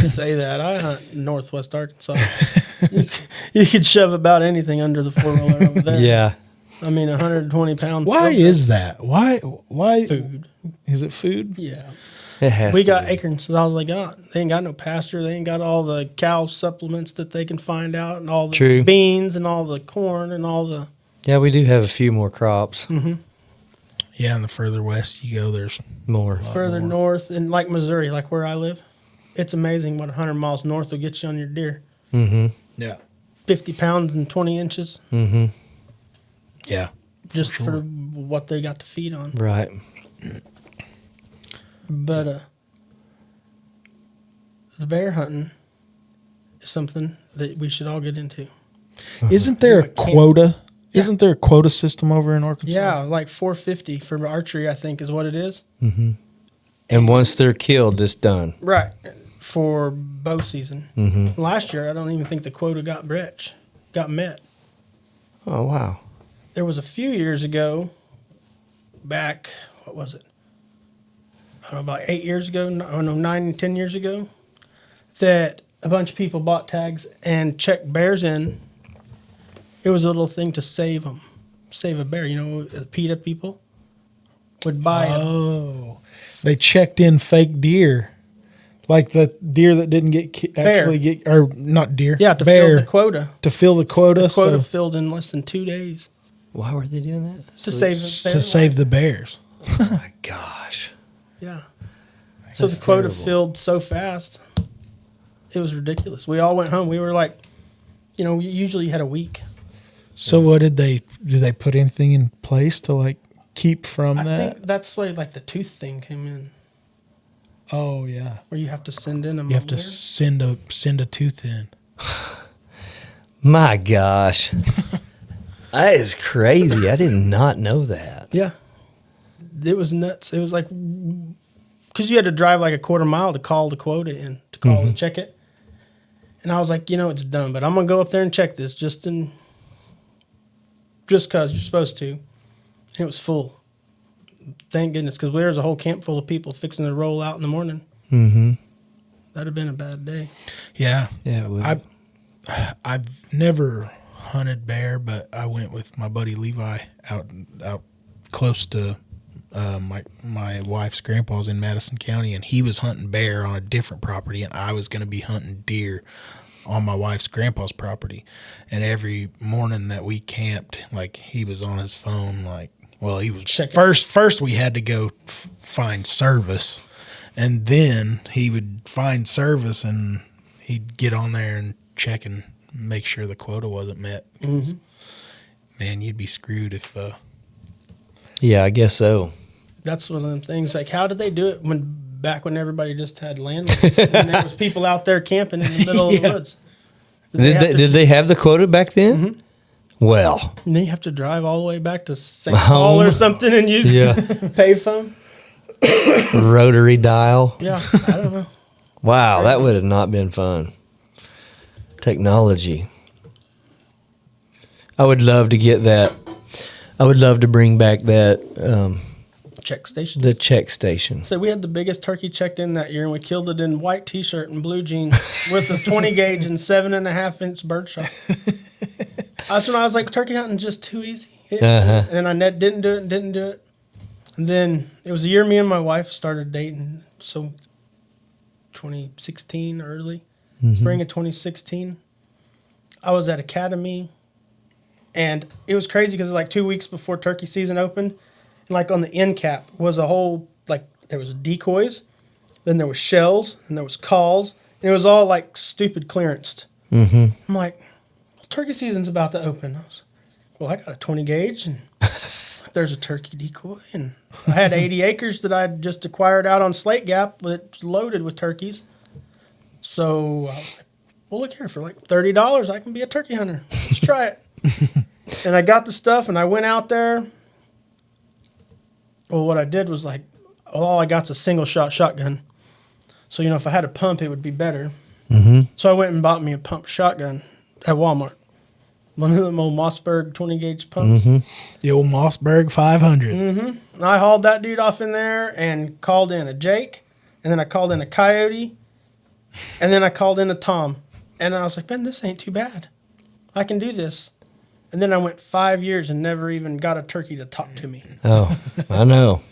Say that. I hunt in Northwest Arkansas. You could shove about anything under the four-wheeler over there. Yeah. I mean, 120 pounds. Why is that? Why? Food? Is it food? Yeah. It has We to got be. acorns. That's all they got. They ain't got no pasture. They ain't got all the cow supplements that they can find out, and all the True. beans and all the corn and all the. Yeah, we do have a few more crops. Yeah, and the further west you go, there's More. Further north, in like Missouri, like where I live, it's amazing what 100 miles north will get you on your deer. yeah, 50 pounds and 20 inches yeah. just for what they got to feed on. Right. But the bear hunting is something that we should all get into. Isn't there a quota? Isn't there a quota system over in Arkansas? Yeah, like 450 for archery, I think, is what it is. And once they're killed, it's done. Right. For bow season. Last year, I don't even think the quota got met. Oh, wow. There was a few years ago, back, what was it? I don't know, about 8 years ago, 10 years ago, that a bunch of people bought tags and checked bears in. It was a little thing to save them, save a bear. You know, the PETA people would buy them. Oh, they checked in fake deer, like the deer that didn't get or not deer. Yeah, to bear, fill the quota. To fill the quota. The quota so filled in less than 2 days Why were they doing that? to save the bear. to save the bears. Oh, my gosh. Yeah. So the quota filled so fast, it was ridiculous. We all went home. We were like, usually you had a week. So what did they put anything in place to like keep from I that? think that's where like the tooth thing came in, Oh yeah, where you have to send in a you have to send a tooth in. My gosh. That is crazy. I did not know that. Yeah. It was nuts. It was like, because you had to drive like a quarter mile to call the quota in, to call and check it. And I was like, it's done, but I'm going to go up there and check this just because you're supposed to. And it was full. Thank goodness, because there was a whole camp full of people fixing to roll out in the morning. That'd have been a bad day. Yeah, Yeah, it would. I've never hunted bear, but I went with my buddy Levi out close to my wife's grandpa's in Madison County, and he was hunting bear on a different property, and I was going to be hunting deer on my wife's grandpa's property. And every morning that we camped, like, he was on his phone, like, well, he was first we had to go find service, and then he would find service and he'd get on there and check and make sure the quota wasn't met. Man, you'd be screwed if Yeah, I guess so. That's one of them things. Like, how did they do it back when everybody just had land? And there was people out there camping in the middle of the woods. Did they have the quota back then? Well, And then you have to drive all the way back to St. Paul or something and use payphone. rotary dial. Yeah, I don't know. Wow, that would have not been fun. Technology. I would love to get that. I would love to bring back that check station. The check station. So we had the biggest turkey checked in that year, and we killed it in white T-shirt and blue jeans with a 20 gauge and 7.5-inch birdshot. That's when I was like, turkey hunting just too easy. And I didn't do it. And then it was a year me and my wife started dating. So 2016 early, spring of 2016. I was at Academy, and it was crazy because it was like 2 weeks before turkey season opened. And like on the end cap was a whole, like there was decoys, then there was shells, and there was calls, and it was all like stupid clearanced. I'm like, well, turkey season's about to open. I got a 20 gauge, and there's a turkey decoy, and I had 80 acres that I'd just acquired out on Slate Gap that's loaded with turkeys. So I was like, well, look here, for like $30, I can be a turkey hunter. Let's try it. And I got the stuff, and I went out there. Well, what I did was like, all I got's a single shot shotgun. So, if I had a pump, it would be better. So I went and bought me a pump shotgun at Walmart. One of them old Mossberg 20 gauge pumps. The old Mossberg 500. And I hauled that dude off in there and called in a Jake, and then I called in a Coyote, and then I called in a Tom. And I was like, man, this ain't too bad. I can do this. And then I went 5 years and never even got a turkey to talk to me. Oh, I know.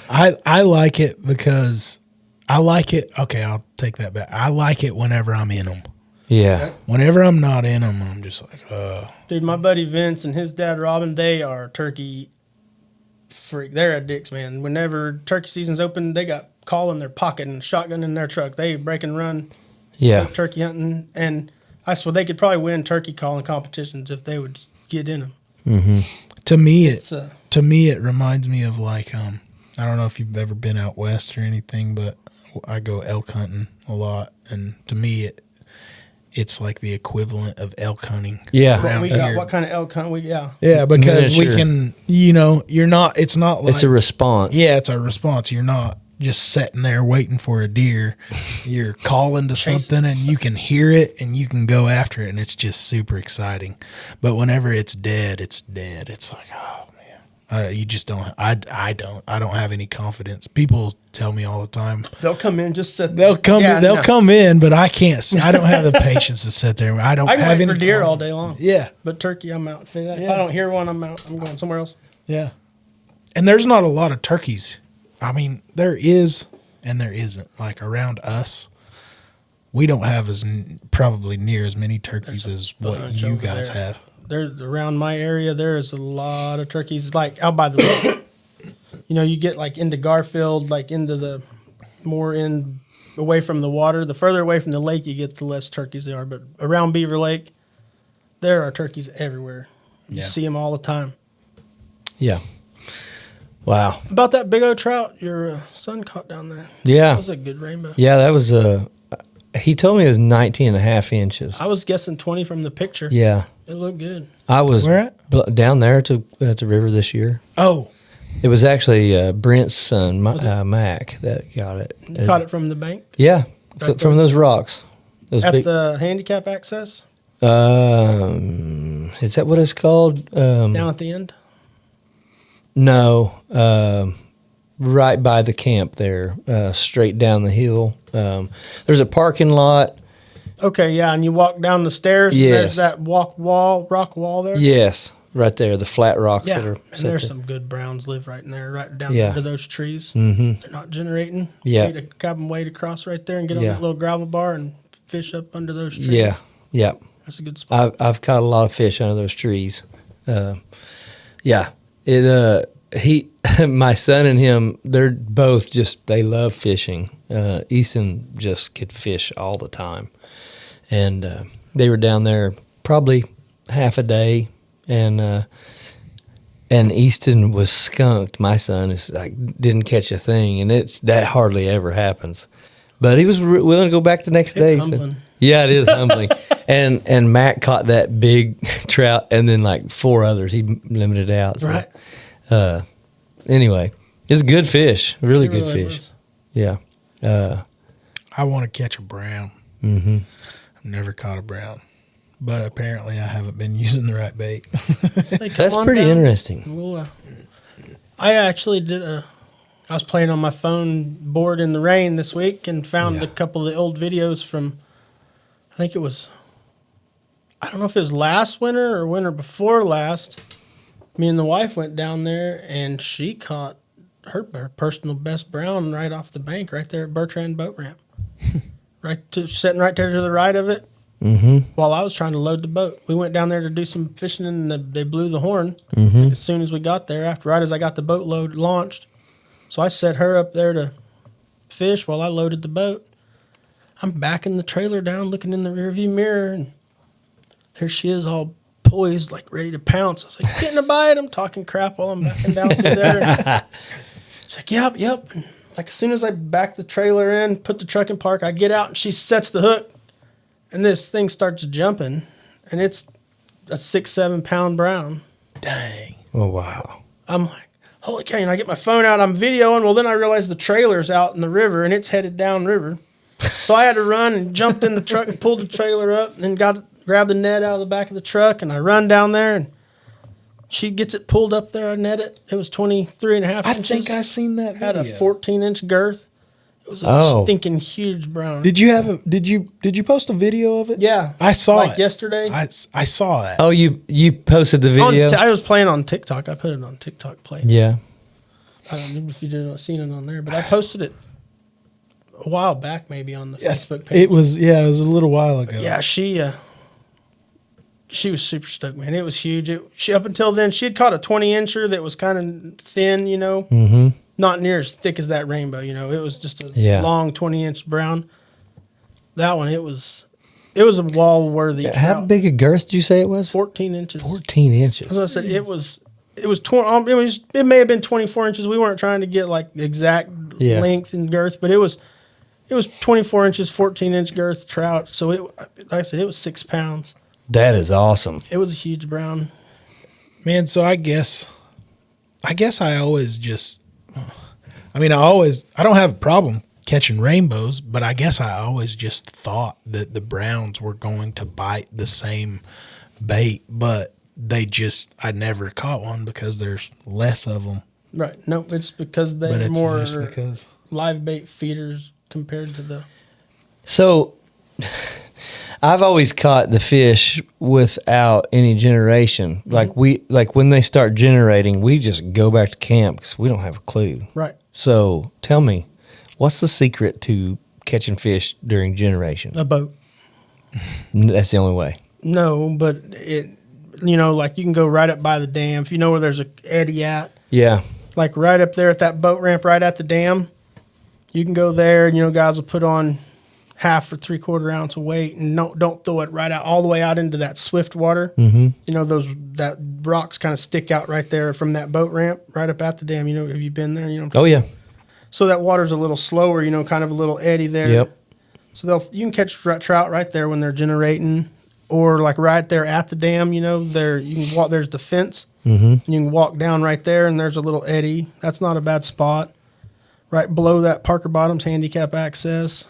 I like it because I like it. Okay, I'll take that back. I like it whenever I'm in them. Yeah. Whenever I'm not in them, I'm just like, Dude, my buddy Vince and his dad Robin, they are turkey freak. They're addicts, man. Whenever turkey season's open, they got call in their pocket and shotgun in their truck. They break and run. Yeah. Turkey hunting. And I swear they could probably win turkey calling competitions if they would just get in them. To me, it reminds me of like, I don't know if you've ever been out west or anything, but I go elk hunting a lot. And to me, it's like the equivalent of elk hunting. Yeah. What kind of elk hunt we got? Yeah, because Miniature. we can, it's not like. It's a response. Yeah, it's a response. You're not just sitting there waiting for a deer. You're calling to something and you can hear it and you can go after it, and it's just super exciting. But whenever it's dead, it's dead. It's like, oh man, you just don't. I don't have any confidence. People tell me all the time They'll come in, just sit. they'll come in, but I can't. I don't have the patience to sit there. I don't I can have wait any for deer confidence. all day long. Yeah, But turkey, I'm out. If I don't hear one, I'm out. I'm going somewhere else. yeah. And there's not a lot of turkeys. I mean, there is and there isn't. Like around us, we don't have probably near as many turkeys as what bunch you over guys there. have. There's around my area. There is a lot of turkeys, like out by the lake. You get like into Garfield, like into the more in away from the water. The further away from the lake you get, the less turkeys there are. But around Beaver Lake, there are turkeys everywhere. You see them all the time. Yeah. Wow. About that big old trout your son caught down there. Yeah. That was a good rainbow. Yeah, that was he told me it was 19 and a half inches. I was guessing 20 from the picture. Yeah. It looked good. I was Where down there at the river this year. Oh, It was actually Brent's son, Mac, that got it. You caught it from the bank? Yeah, Right from those rocks. Those At big, the handicap access? is that what it's called? Down at the end? No, right by the camp there, straight down the hill. There's a parking lot. Okay, yeah, and you walk down the stairs, and Yes. there's that rock wall there? Yes, right there, the flat rocks Yeah, that are and set there's there. some good browns live right in there, right down Yeah. under those trees. Mm-hmm. They're not generating. Yeah. Wade across right there and get on Yeah. that little gravel bar and fish up under those trees. Yeah, yeah. That's a good spot. I've caught a lot of fish under those trees. Yeah, he, my son and him, they're both they love fishing. Easton just could fish all the time, and they were down there probably half a day, and Easton was skunked. My son is like didn't catch a thing, and that hardly ever happens. But he was willing to go back the next day. Humbling. Yeah, it is humbling. And Matt caught that big trout, and then like 4 others. He limited out. So, Right. Anyway, it's good fish. Really It good really fish. was. Yeah. I want to catch a brown. Mm-hmm. I've never caught a brown, but apparently I haven't been using the right bait. Say, come That's on pretty down. interesting. We'll, I actually did I was playing on my phone bored in the rain this week and found Yeah. a couple of the old videos from, I think it was, I don't know if it was last winter or winter before last. Me and the wife went down there and she caught her personal best brown right off the bank right there at Bertrand Boat Ramp. Sitting right there to the right of it while I was trying to load the boat. We went down there to do some fishing and they blew the horn as soon as we got there, right as I got the boat launched. So I set her up there to fish while I loaded the boat. I'm backing the trailer down, looking in the rearview mirror, and there she is, all poised, like ready to pounce. I was like, "Getting a bite?" I'm talking crap while I'm backing down through there. She's like, "Yep." And like as soon as I back the trailer in, put the truck in park, I get out and she sets the hook, and this thing starts jumping, and it's a 6-7 pound brown. Dang. Oh, wow. I'm like, holy cow, and I get my phone out, I'm videoing. Well, then I realized the trailer's out in the river and it's headed downriver. So I had to run and jumped in the truck and pulled the trailer up and then grabbed the net out of the back of the truck and I run down there and she gets it pulled up there. I net it. It was 23 and a half I inches. think I seen that video. Had a 14-inch girth. It was a stinking huge brown. Did you post a video of it? Yeah. I saw it. Yesterday. I saw that. Oh, you posted the video? I was playing on TikTok. I put it on TikTok play. Yeah. I don't know if you didn't seen it on there, but I posted it a while back, maybe on the Facebook page. It was a little while ago. Yeah, she was super stoked, man. It was huge. She up until then she had caught a 20-incher that was kind of thin, not near as thick as that rainbow. It was just a long 20-inch brown. That one, it was a wall worthy. How trout. big a girth did you say it was? 14 inches. 14 inches. As I said, it was it may have been 24 inches. We weren't trying to get like the exact length and girth, but it was 24 inches, 14-inch girth trout. So like I said, it was 6 pounds. That is awesome. It was a huge brown. Man, so I guess I always just, I don't have a problem catching rainbows, but I guess I always just thought that the browns were going to bite the same bait, but I never caught one because there's less of them. Right. No, it's because they're But more it's just because. live bait feeders compared to the. So I've always caught the fish without any generation. Like when they start generating, we just go back to camp because we don't have a clue. Right. So tell me, what's the secret to catching fish during generation? A boat. That's the only way. No, but like you can go right up by the dam. If you know where there's a eddy at. Yeah. Like right up there at that boat ramp, right at the dam, you can go there. And, guys will put on 1/2 or 3/4 ounce of weight, and don't throw it right out all the way out into that swift water. Mm-hmm. That rocks kind of stick out right there from that boat ramp, right up at the dam. Have you been there? Oh yeah. So that water's a little slower. kind of a little eddy there. Yep. So you can catch trout right there when they're generating, or like right there at the dam. There you can walk. There's the fence. Mm-hmm. And you can walk down right there, and there's a little eddy. That's not a bad spot. Right below that, Parker Bottoms handicap access.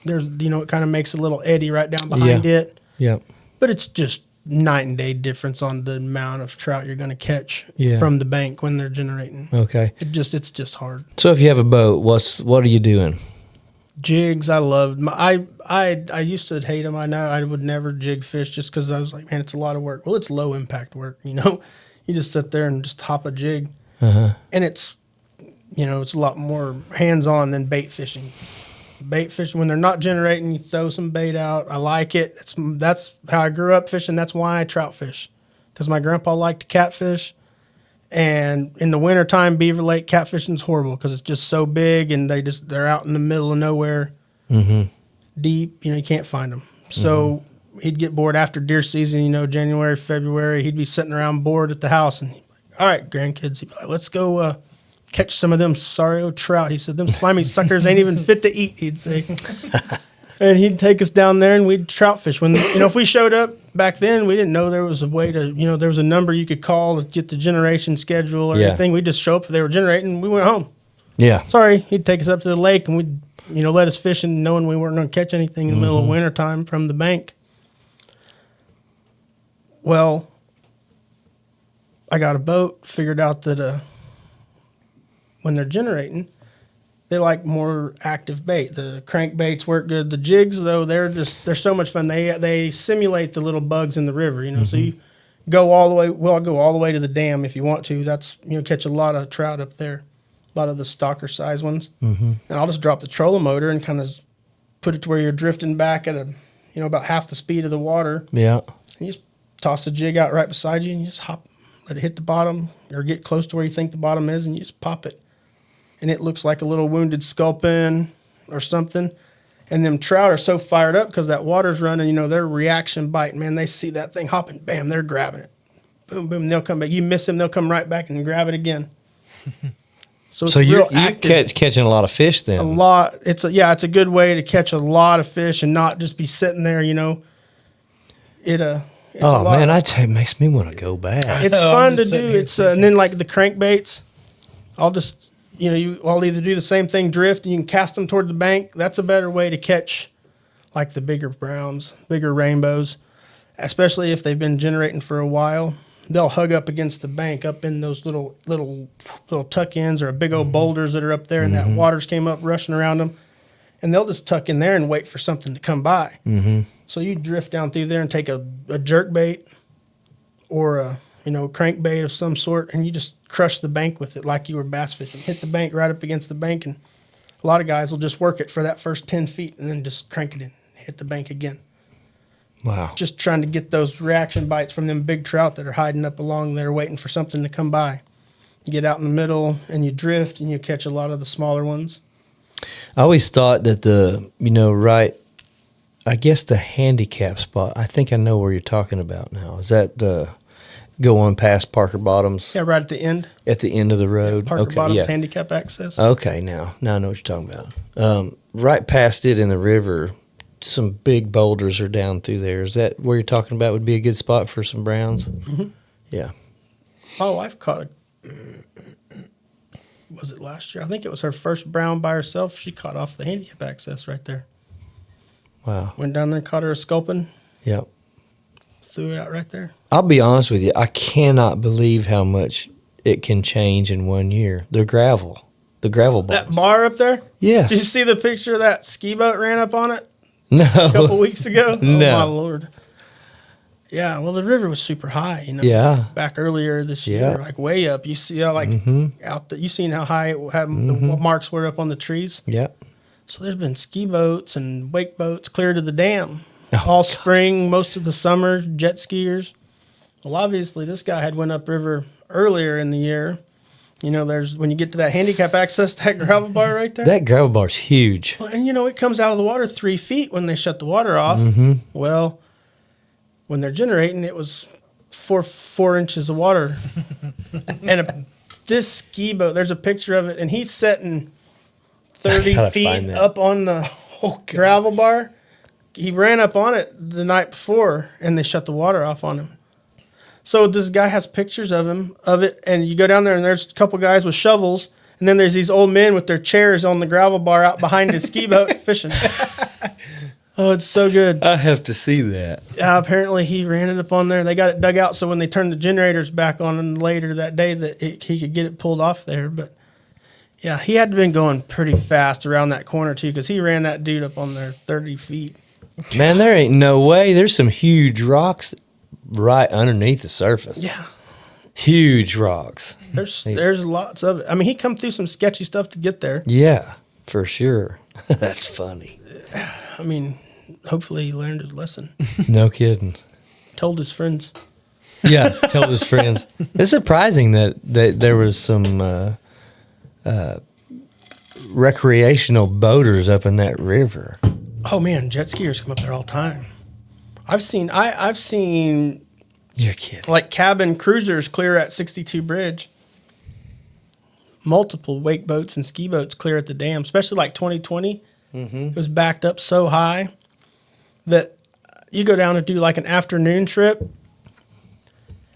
There's, it kind of makes a little eddy right down behind it. Yeah. But it's just night and day difference on the amount of trout you're going to catch Yeah. from the bank when they're generating. Okay. It's just hard. So if you have a boat, what are you doing? Jigs, I loved. I used to hate them. I would never jig fish just because I was like, man, it's a lot of work. Well, it's low impact work. You just sit there and just hop a jig, and it's a lot more hands on than bait fishing. Bait fishing, when they're not generating, you throw some bait out. I like it. That's how I grew up fishing. That's why I trout fish, because my grandpa liked to catfish. And in the wintertime, Beaver Lake catfishing is horrible because it's just so big and they're out in the middle of nowhere, deep. You can't find them. So he'd get bored after deer season. January, February. He'd be sitting around bored at the house, and he'd be like, all right, grandkids. He'd be like, let's go catch some of them sorry old trout. He said, them slimy suckers ain't even fit to eat. He'd say. And he'd take us down there and we'd trout fish. When if we showed up back then, we didn't know there was a way to, there was a number you could call to get the generation schedule or anything. We'd just show up if they were generating and we went home. Yeah. Sorry. He'd take us up to the lake and we'd, let us fish, and knowing we weren't going to catch anything in the middle of wintertime from the bank. Well, I got a boat, figured out that when they're generating, they like more active bait. The crankbaits work good. The jigs, though, they're so much fun. They simulate the little bugs in the river, So you go all the way. Well, I'll go all the way to the dam if you want to. That's catch a lot of trout up there, a lot of the stalker size ones. And I'll just drop the trolling motor and kind of put it to where you're drifting back at about half the speed of the water. Yeah. And you just toss the jig out right beside you, and you just hop, let it hit the bottom, or get close to where you think the bottom is, and you just pop it. And it looks like a little wounded sculpin or something. And them trout are so fired up because that water's running, their reaction bite, man, they see that thing hopping, bam, they're grabbing it. Boom, boom, they'll come back. You miss them, they'll come right back and grab it again. So you're catching a lot of fish then. A lot. It's a good way to catch a lot of fish and not just be sitting there, It's oh, man, it makes me want to go back. It's fun to do. And then like the crankbaits, I'll just... I'll either do the same thing, drift, and you can cast them toward the bank. That's a better way to catch, like the bigger browns, bigger rainbows, especially if they've been generating for a while. They'll hug up against the bank, up in those little tuck-ins or big old boulders that are up there, and that water's came up rushing around them, and they'll just tuck in there and wait for something to come by. So you drift down through there and take a jerk bait or a crankbait of some sort, and you just crush the bank with it like you were bass fishing. Hit the bank right up against the bank, and a lot of guys will just work it for that first 10 feet and then just crank it in, hit the bank again. Wow. Just trying to get those reaction bites from them big trout that are hiding up along there waiting for something to come by. You get out in the middle, and you drift, and you catch a lot of the smaller ones. I always thought that I guess the handicap spot, I think I know where you're talking about now. Is that the... Going past Parker Bottoms? Yeah, right at the end. At the end of the road? Yeah, Parker Bottoms handicap access. Okay, now I know what you're talking about. Right past it in the river, some big boulders are down through there. Is that where you're talking about would be a good spot for some browns? Yeah. My wife caught was it last year? I think it was her first brown by herself. She caught off the handicap access right there. Wow. Went down there, caught her a sculpin. Yep. Threw it out right there. I'll be honest with you. I cannot believe how much it can change in 1 year. The gravel bars. That bar up there? Yes. Did you see the picture of that ski boat ran up on it No. a couple weeks ago? No. Oh, my Lord. Yeah, well, the river was super high, Yeah. back earlier this year, like way up. You see, you seen how high it had, the marks were up on the trees? Yep. So there's been ski boats and wake boats clear to the dam. All spring, most of the summer, jet skiers. Well, obviously, this guy had went upriver earlier in the year. There's when you get to that handicap access, that gravel bar right there. That gravel bar's huge. Well, and it comes out of the water 3 feet when they shut the water off. Well, when they're generating, it was four inches of water. And this ski boat, there's a picture of it, and he's setting 30 feet up on the gravel bar. He ran up on it the night before, and they shut the water off on him. So this guy has pictures of it, and you go down there, and there's a couple guys with shovels, and then there's these old men with their chairs on the gravel bar out behind his ski boat fishing. Oh, it's so good. I have to see that. Apparently, he ran it up on there. They got it dug out, so when they turned the generators back on later that day, he could get it pulled off there. But yeah, he had been going pretty fast around that corner too, because he ran that dude up on there 30 feet. Man, there ain't no way. There's some huge rocks right underneath the surface. Yeah. Huge rocks. There's lots of it. I mean, he come through some sketchy stuff to get there. Yeah, for sure. That's funny. I mean, hopefully he learned his lesson. No kidding. Told his friends. Yeah, told his friends. It's surprising that there was some recreational boaters up in that river. Oh man, jet skiers come up there all the time. I've seen You're kidding. like cabin cruisers clear at 62 Bridge. Multiple wake boats and ski boats clear at the dam, especially like 2020. It was backed up so high that you go down and do like an afternoon trip,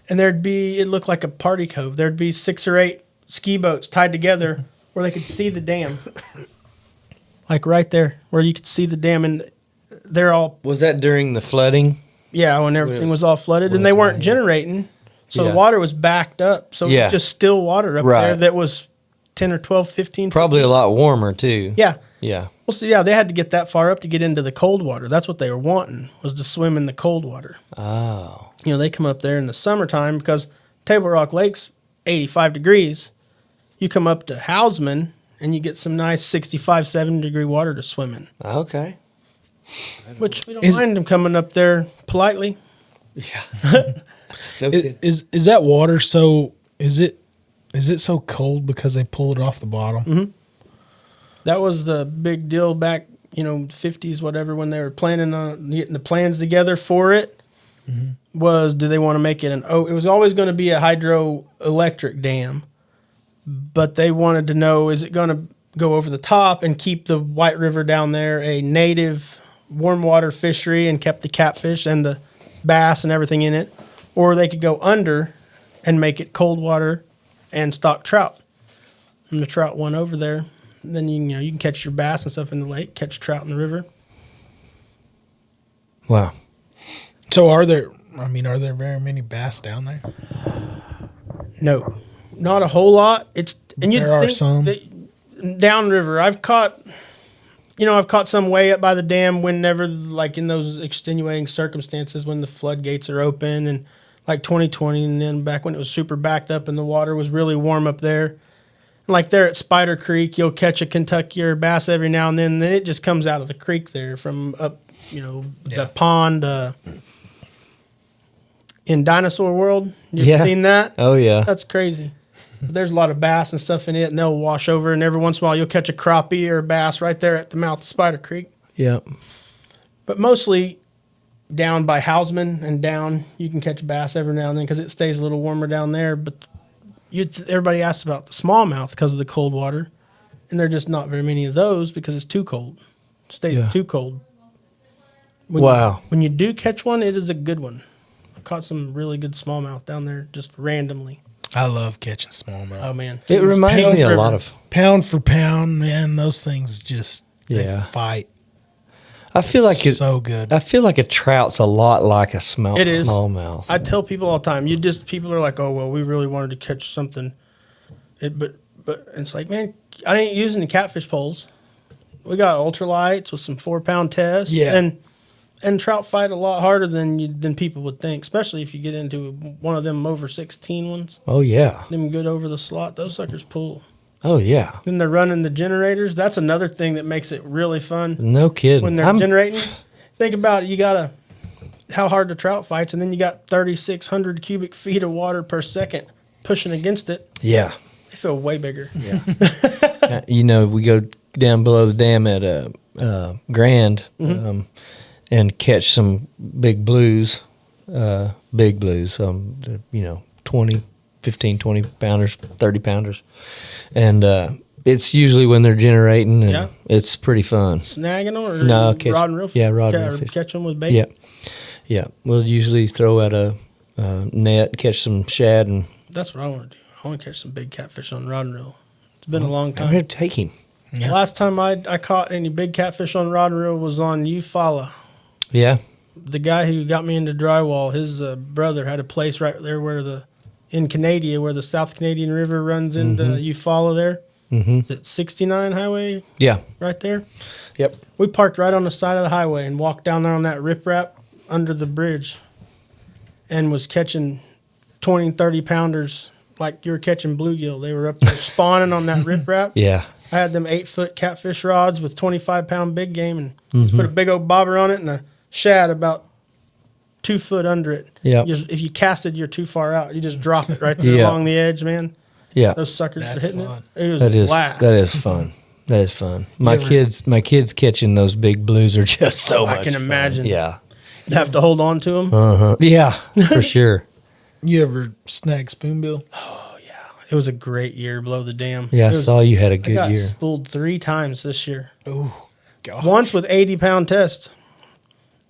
and it looked like a party cove. There'd be 6 or 8 ski boats tied together where they could see the dam. Like right there where you could see the dam, and they're all... Was that during the flooding? Yeah, when everything was all flooded, and they weren't generating, so the water was backed up. So it was just still water up there that was 10 or 12, 15. Probably a lot warmer too. Yeah. Yeah. Well, see, yeah, they had to get that far up to get into the cold water. That's what they were wanting, was to swim in the cold water. Oh. You know, they come up there in the summertime because Table Rock Lake's 85 degrees. You come up to Hausman and you get some nice 65, 70-degree water to swim in. Okay. Which we don't mind them coming up there politely. Yeah. No kidding. Is that water so? Is it so cold because they pull it off the bottom? Mm-hmm. That was the big deal back, 50s, whatever, when they were planning on getting the plans together for it. Mm-hmm. Was, do they want to make it it was always going to be a hydroelectric dam, but they wanted to know, is it going to go over the top and keep the White River down there a native warm water fishery and kept the catfish and the bass and everything in it, or they could go under and make it cold water and stock trout. And the trout won over there. And then you can catch your bass and stuff in the lake, catch trout in the river. Wow. So are there very many bass down there? No, not a whole lot. There are some downriver. I've caught some way up by the dam whenever, like in those extenuating circumstances when the floodgates are open, and like 2020, and then back when it was super backed up and the water was really warm up there. And like there at Spider Creek, you'll catch a Kentucky or bass every now and then it just comes out of the creek there from up, the pond in Dinosaur World. You ever seen that? Oh, yeah. That's crazy. There's a lot of bass and stuff in it, and they'll wash over, and every once in a while you'll catch a crappie or a bass right there at the mouth of Spider Creek. Yeah. But mostly down by Hausman and down, you can catch bass every now and then because it stays a little warmer down there. But everybody asks about the smallmouth because of the cold water, and there are just not very many of those because it's too cold. It stays too cold. When you do catch one, it is a good one. I caught some really good smallmouth down there just randomly. I love catching smallmouth. Oh, man. It reminds me a lot of... Pound for pound, man, those things just they fight. I feel like it's so good. I feel like a trout's a lot like a It is. smallmouth. I tell people all the time, people are like, oh, well, we really wanted to catch something. But it's like, man, I ain't using the catfish poles. We got ultralights with some 4-pound tests. Yeah. And trout fight a lot harder than people would think, especially if you get into one of them over 16 ones. Oh, yeah. Them good over the slot. Those suckers pull. Oh, yeah. Then they're running the generators. That's another thing that makes it really fun. No kidding. When they're generating, think about it. You got how hard the trout fights, and then you got 3,600 cubic feet of water per second pushing against it. Yeah. They feel way bigger. Yeah. We go down below the dam at Grand and catch some big blues, 20, 15, 20 pounders, 30 pounders. And it's usually when they're generating, and it's pretty fun. Snagging them or rod and reel? Yeah, rod and reel fish. Catch them with bait? Yeah. We'll usually throw out a net, catch some shad. And that's what I want to do. I want to catch some big catfish on rod and reel. It's been a long time. I'm going to take him. Yeah. Last time I caught any big catfish on rod and reel was on Eufaula. Yeah. The guy who got me into drywall, his brother had a place right there in Canada, where the South Canadian River runs into Eufaula there. Mm-hmm. Is it 69 highway? Yeah. Right there? Yep. We parked right on the side of the highway and walked down there on that riprap under the bridge and was catching 20, 30 pounders like you were catching bluegill. They were up there spawning on that riprap. Yeah. I had them 8-foot catfish rods with 25-pound big game and just put a big old bobber on it and a shad about 2 foot under it. Yeah. If you casted, you're too far out. You just drop it right there along the edge, man. Yeah. Those suckers are hitting fun. it. It was a blast. That is fun. That is fun. My kids catching those big blues are just so much I can imagine. Fun. Yeah. You have to hold on to them. Yeah, for sure. You ever snag spoonbill? Oh, yeah. It was a great year below the dam. Yeah, I saw you had a good year. I got year. spooled 3 times this year. Oh, God. Once with 80-pound test.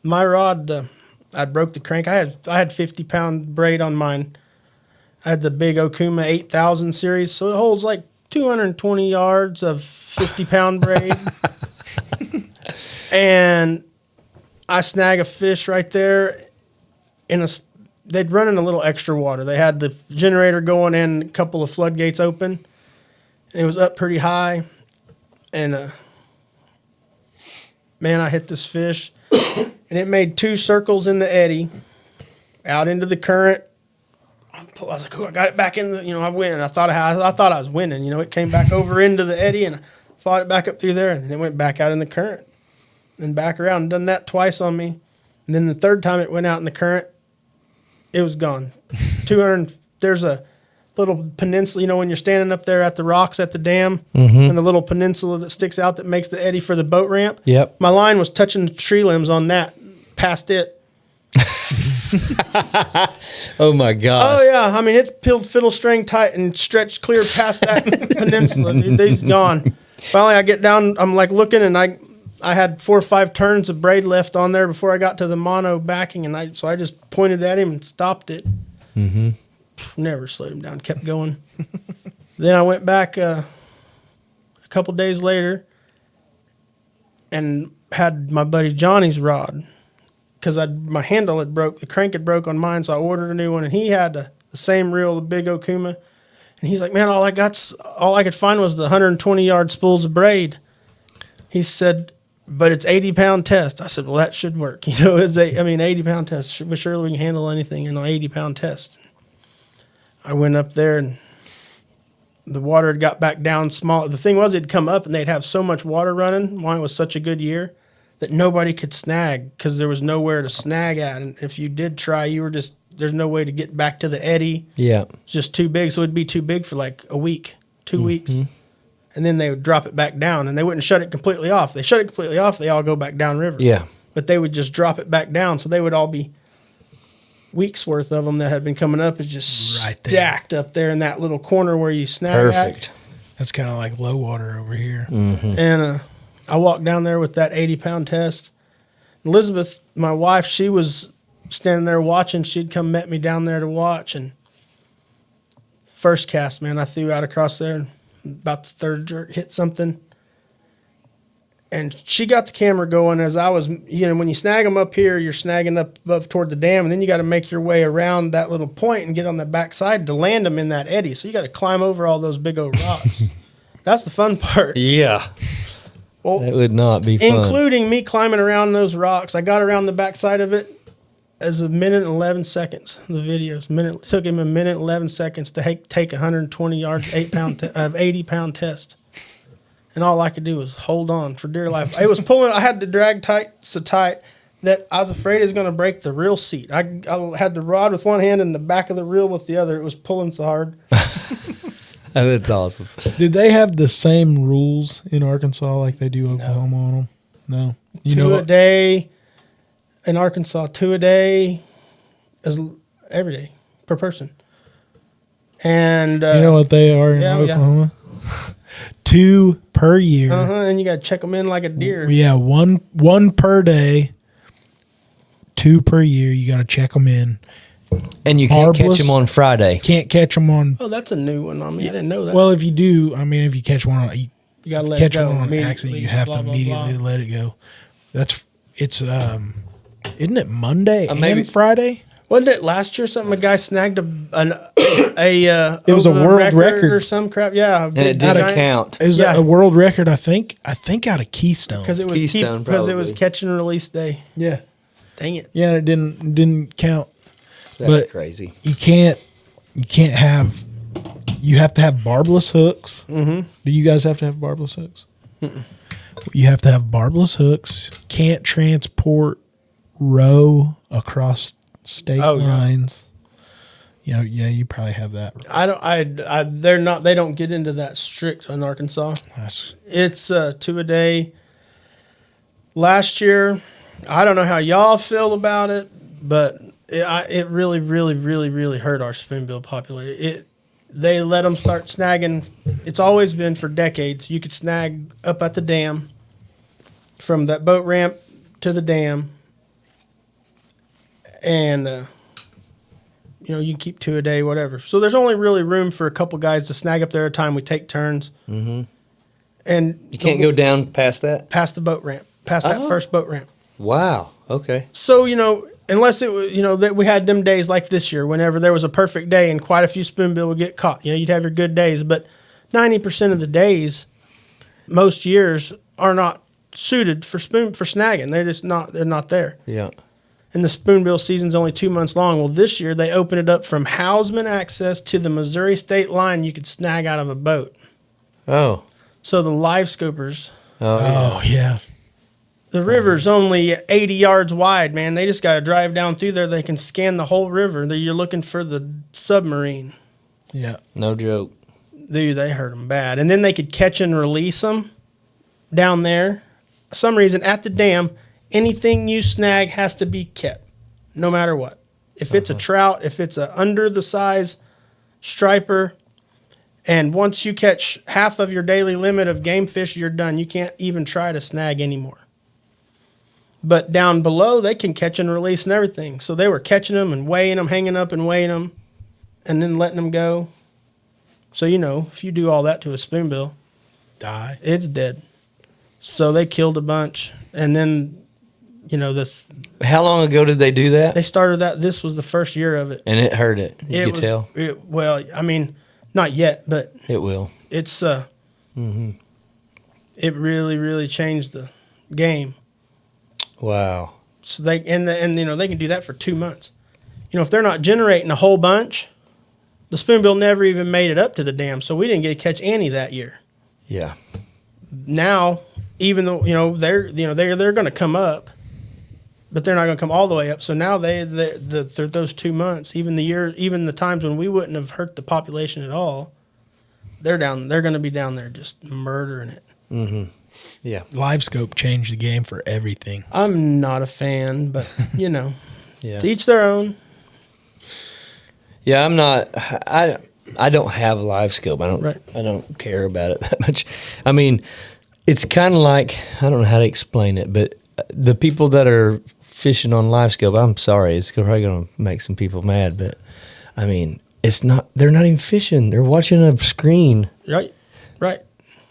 My rod, I broke the crank. I had 50-pound braid on mine. I had the big Okuma 8000 series, so it holds like 220 yards of 50-pound braid. And I snag a fish right there they'd run in a little extra water. They had the generator going in, a couple of floodgates open. and it was up pretty high, and man, I hit this fish, and it made 2 circles in the eddy, out into the current. I was like, "Oh, I got it back in the, I win." I thought I was winning. It came back over into the eddy, and I fought it back up through there, and then it went back out in the current, and back around, and done that twice on me. And then the third time it went out in the current, it was gone. 200. There's a little peninsula, when you're standing up there at the rocks at the dam, and the little peninsula that sticks out that makes the eddy for the boat ramp. Yep. My line was touching the tree limbs on that, past it. Oh my God. Oh yeah, I mean it peeled fiddle string tight and stretched clear past that peninsula. Dude, he's gone. Finally, I get down. I'm like looking, and I had 4 or 5 turns of braid left on there before I got to the mono backing, and so I just pointed at him and stopped it. Mm-hmm. Never slowed him down. Kept going. Then I went back a couple days later and had my buddy Johnny's rod. Because my handle had broke, the crank had broke on mine, so I ordered a new one, and he had the same reel, the big Okuma, and he's like, "Man, all I could find was the 120-yard spools of braid." He said, "But it's 80-pound test." I said, "Well, that should work. It's 80-pound test. Surely we can handle anything in an 80-pound test." I went up there, and the water had got back down small. The thing was, it'd come up, and they'd have so much water running. Why it was such a good year that nobody could snag because there was nowhere to snag at. And if you did try, there's no way to get back to the eddy. Yeah. It's just too big. So it'd be too big for like a week, 2 weeks. And then they would drop it back down, and they wouldn't shut it completely off. They shut it completely off, they all go back downriver. Yeah. But they would just drop it back down. So they would all be weeks worth of them that had been coming up is just right there, stacked up there in that little corner where you snag Perfect. at. That's kind of like low water over here. And I walked down there with that 80-pound test. Elizabeth, my wife, she was standing there watching. She'd come met me down there to watch. And first cast, man, I threw out across there. And about the third jerk, hit something. And she got the camera going as I was, when you snag them up here, you're snagging up above toward the dam. And then you got to make your way around that little point and get on the backside to land them in that eddy. So you got to climb over all those big old rocks. That's the fun part. Yeah. Well, That would not be fun. including me climbing around those rocks. I got around the backside of it as a minute and 11 seconds. The videos took him a minute and 11 seconds to take 120 yards, 80-pound test, and all I could do was hold on for dear life. It was pulling. I had to drag so tight that I was afraid it was going to break the reel seat. I had the rod with one hand and the back of the reel with the other. It was pulling so hard. That's awesome. Did they have the same rules in Arkansas like they do Oklahoma on them? No. Two a day in Arkansas, 2 a day every day per person. And you know what they are in Oklahoma? 2 per year. And you got to check them in like a deer. Yeah, one per day, 2 per year. You got to check them in. And you can't catch them on Friday. Can't catch them on. Oh, that's a new one on me. I didn't know that. Well, if you do, if you catch one, you got to let catch it go. one on accident. You have to immediately let it go. It's isn't it Monday and Friday? Wasn't it last year something? A guy snagged it was a world record or some crap. Yeah, and it didn't count. It was a world record, I think out of Keystone because it was catch and release day. Yeah, dang it. Yeah, it didn't count. That's crazy. You have to have barbless hooks. Mm-hmm. Do you guys have to have barbless hooks? Mm-mm. You have to have barbless hooks. Can't transport row across state lines. You probably have that. They don't get into that strict in Arkansas. It's 2 a day. Last year, I don't know how y'all feel about it, but it really, really, really, really hurt our spoonbill population. They let them start snagging. It's always been for decades. You could snag up at the dam from that boat ramp to the dam. And, you can keep 2 a day, whatever. So there's only really room for a couple guys to snag up there at a time. We take turns. Mm-hmm. And you can't go down past that? Past the boat ramp. Past that first boat ramp. Wow. Okay. So, unless it was, that we had them days like this year, whenever there was a perfect day and quite a few spoonbill would get caught. You'd have your good days, but 90% of the days, most years, are not suited for snagging. They're not there. Yeah. And the spoonbill season's only 2 months long. Well, this year they opened it up from Hausman access to the Missouri state line. You could snag out of a boat. Oh. So the live scopers, Oh, yeah. the river's only 80 yards wide, man. They just got to drive down through there. They can scan the whole river. You're looking for the submarine. Yeah. No joke. Dude, they hurt them bad. And then they could catch and release them down there. For some reason, at the dam, anything you snag has to be kept, no matter what. If it's a trout, if it's a under the size striper, and once you catch half of your daily limit of game fish, you're done. You can't even try to snag anymore. But down below, they can catch and release and everything. So they were catching them and weighing them, hanging up and weighing them, and then letting them go. So, if you do all that to a spoonbill, Die. it's dead. So they killed a bunch. And then, this How long ago did they do that? they started that. This was the first year of it. And it hurt it. You could was, tell. Well, I mean, not yet, but It will. it's it really, really changed the game. Wow. So they and they can do that for 2 months. If they're not generating a whole bunch, the spoonbill never even made it up to the dam, so we didn't get to catch any that year. Yeah. Now, even though they're going to come up, but they're not going to come all the way up. So now those 2 months, even the times when we wouldn't have hurt the population at all, they're down. They're going to be down there just murdering it. Mm-hmm. Yeah. Live scope changed the game for everything. I'm not a fan, but Yeah. to each their own. Yeah, I'm not. I don't have a live scope. I Right. don't care about it that much. I mean, it's kind of like, I don't know how to explain it, but the people that are fishing on live scope, I'm sorry, it's probably going to make some people mad, but I mean, they're not even fishing. They're watching a screen. Right.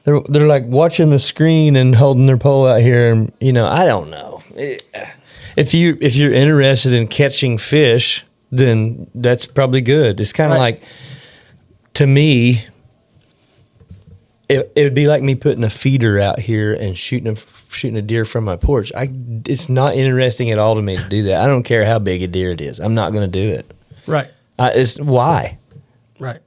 They're like watching the screen and holding their pole out here, and I don't know. If you're interested in catching fish, then that's probably good. It's kind of Right. like, to me, it would be like me putting a feeder out here and shooting a deer from my porch. It's not interesting at all to me to do that. I don't care how big a deer it is. I'm not going to do it. Right. It's why. Right.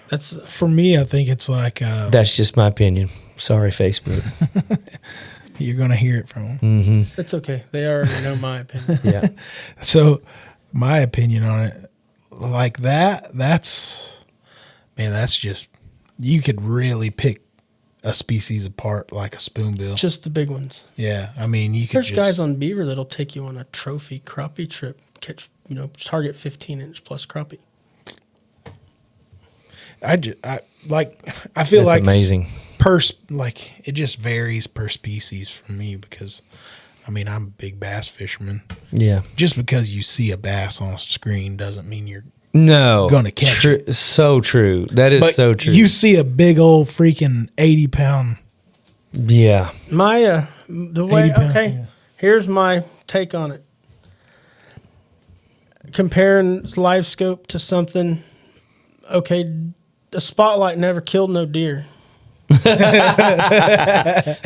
That's For me, I think it's like That's just my opinion. Sorry, Facebook. you're going to hear it from them. Mm-hmm. It's okay. They already know my opinion. Yeah. So my opinion on it, like that's just, you could really pick a species apart like a spoonbill. Just the big ones. Yeah. I mean, you could There's just, guys on Beaver that'll take you on a trophy crappie trip, catch, target 15-inch plus crappie. I feel That's like amazing. It just varies per species for me because, I mean, I'm a big bass fisherman. Yeah. Just because you see a bass on a screen doesn't mean you're No. gonna catch it. So true. That is But so true. you see a big old freaking 80-pound. Yeah. My the way 80 pound, okay, yeah. here's my take on it. Comparing live scope to something, okay, the spotlight never killed no deer.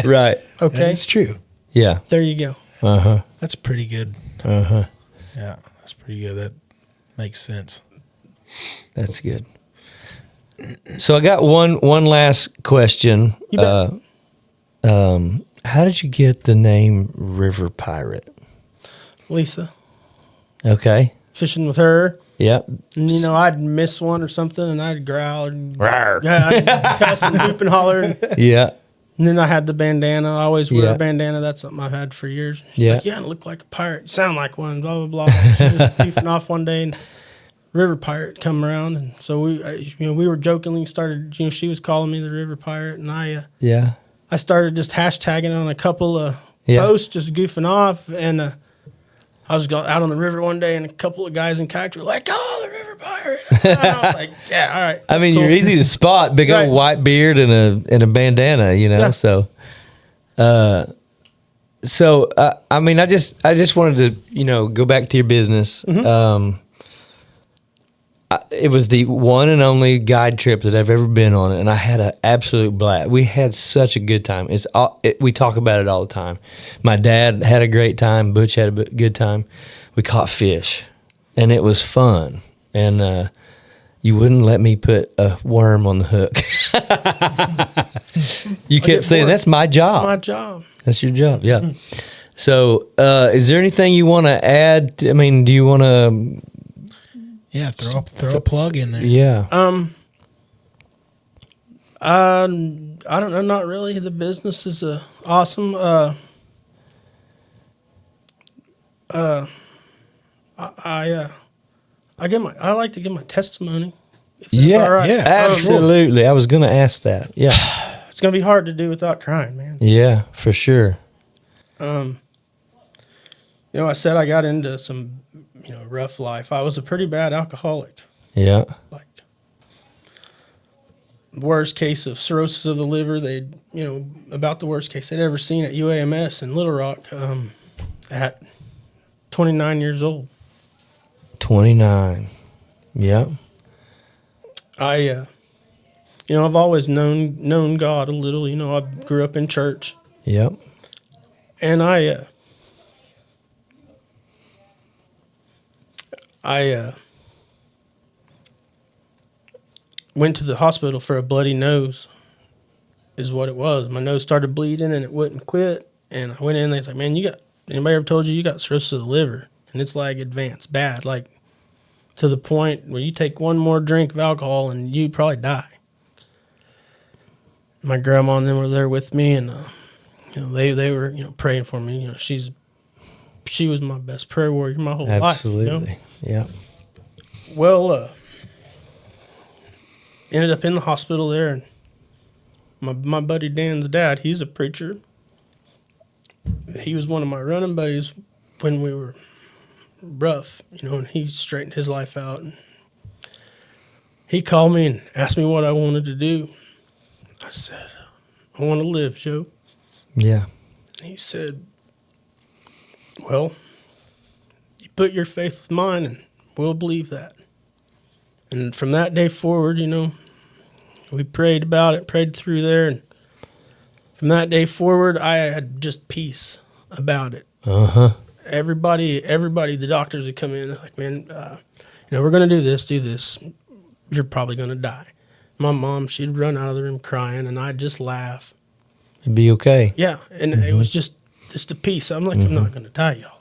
Right. Okay, It's true. Yeah. there you go. Uh-huh. That's pretty good. Uh-huh. Yeah, that's pretty good. That makes sense. That's good. So I got one last question. You bet. How did you get the name River Pirate? Lisa, Okay. fishing with her, Yep. and I'd miss one or something, and I'd growl, and Rawr. I'd cuss and hoop and holler. Yeah. And then I had the bandana. I always wear Yeah. a bandana. That's something I've had for years. She's Yeah. like, you look like a pirate. You sound like one, blah, blah, blah. She was goofing off one day, and River Pirate come around. And so we were jokingly started, she was calling me the River Pirate. And I started just hashtagging on a couple of posts, just goofing off. And I was out on the river one day, and a couple of guys in kayaks were like, "Oh, the River Pirate." And I was like, "Yeah, all right." I mean, cool. you're easy to spot. Big Right. old white beard and a bandana, Yeah. So, I mean, I just wanted to, go back to your business. Mm-hmm. It was the one and only guide trip that I've ever been on, and I had an absolute blast. We had such a good time. We talk about it all the time. My dad had a great time. Butch had a good time. We caught fish, and it was fun. And you wouldn't let me put a worm on the hook. You kept saying, "That's my job. That's my job. That's your job." Yeah. So, is there anything you want to add? I mean, do you want to? Yeah, throw a plug in there. Yeah. I don't know, not really. The business is awesome. I like to give my testimony. If that's Yeah, all right. yeah, absolutely. I was going to ask that. Yeah. It's gonna be hard to do without crying, man. Yeah, for sure. I said I got into some, rough life. I was a pretty bad alcoholic. Yeah. Like, worst case of cirrhosis of the liver. About the worst case they'd ever seen at UAMS in Little Rock at 29 years old. 29. Yeah. I've always known God a little. I grew up in church, Yep. and I went to the hospital for a bloody nose, is what it was. My nose started bleeding, and it wouldn't quit. And I went in, and they was like, "Man, anybody ever told you got cirrhosis of the liver?" And it's like advanced bad, like to the point where you take one more drink of alcohol and you probably die. My grandma and them were there with me, and they were praying for me. She was my best prayer warrior my whole life. Absolutely. Yeah. Well, ended up in the hospital there, and my buddy Dan's dad, he's a preacher. He was one of my running buddies when we were rough, and he straightened his life out. And he called me and asked me what I wanted to do. I said, "I want to live, Joe." Yeah. And he said, "Well, you put your faith with mine, and we'll believe that." And from that day forward, we prayed about it, prayed through there, and from that day forward, I had just peace about it. Uh-huh. Everybody, the doctors would come in, like, "Man, we're going to do this. You're probably going to die." My mom, she'd run out of the room crying, and I'd just laugh. It'd be okay. Yeah, and it was just a peace. I'm like, I'm not going to die, y'all.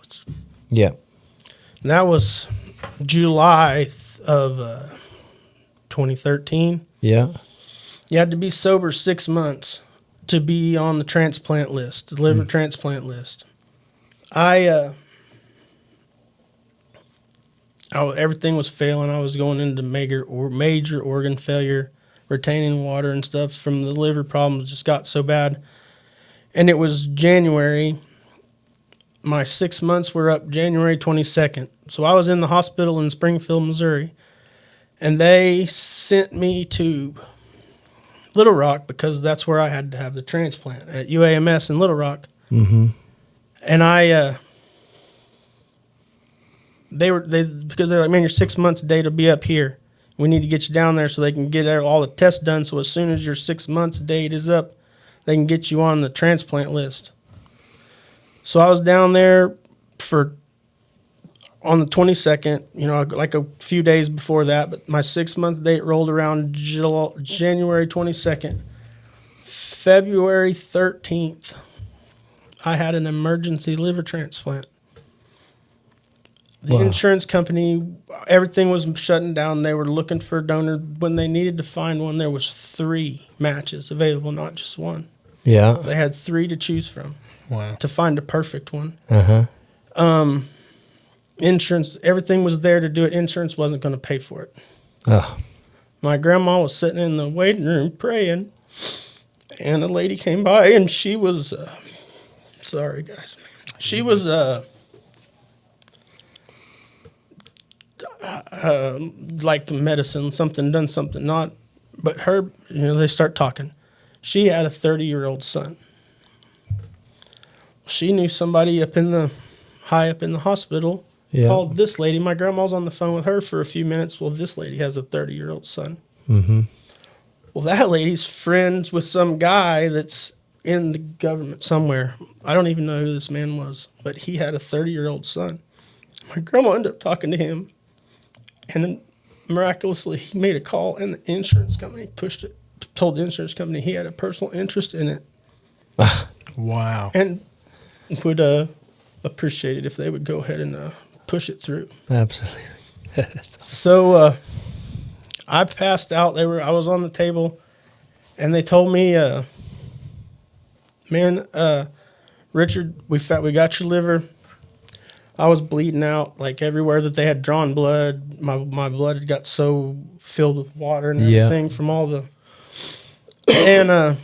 Yeah. That was July of 2013. Yeah. You had to be sober 6 months to be on the transplant list, the liver transplant list. Everything was failing. I was going into major organ failure, retaining water and stuff from the liver problems just got so bad. And it was January. My 6 months were up January 22nd. So I was in the hospital in Springfield, Missouri, and they sent me to Little Rock because that's where I had to have the transplant, at UAMS in Little Rock. Mm-hmm. And because they're like, "Man, your 6 months date will be up here. We need to get you down there so they can get all the tests done. So as soon as your 6 months date is up, they can get you on the transplant list." So I was down there on the 22nd, like a few days before that, but my 6 month date rolled around January 22nd. February 13th, I had an emergency liver transplant. The insurance company, everything was shutting down. They were looking for a donor. When they needed to find one, there was 3 matches available, not just one. Yeah. They had 3 to choose from. Wow. To find a perfect one. Uh-huh. Insurance, everything was there to do it. Insurance wasn't going to pay for it. Oh. My grandma was sitting in the waiting room praying, and a lady came by, and she was, sorry, guys. She was, like medicine, done something not, but her, they start talking. She had a 30-year-old son. She knew somebody high up in the hospital, Yeah. Called this lady. My grandma's on the phone with her for a few minutes. Well, this lady has a 30-year-old son. Mm-hmm. Well, that lady's friends with some guy that's in the government somewhere. I don't even know who this man was, but he had a 30-year-old son. My grandma ended up talking to him, and then miraculously, he made a call, and the insurance company told the insurance company he had a personal interest in it. Wow. And would appreciate it if they would go ahead and push it through. Absolutely. So I passed out. I was on the table, and they told me, "Man, Richard, we got your liver." I was bleeding out like everywhere that they had drawn blood. My blood had got so filled with water and everything from all the. And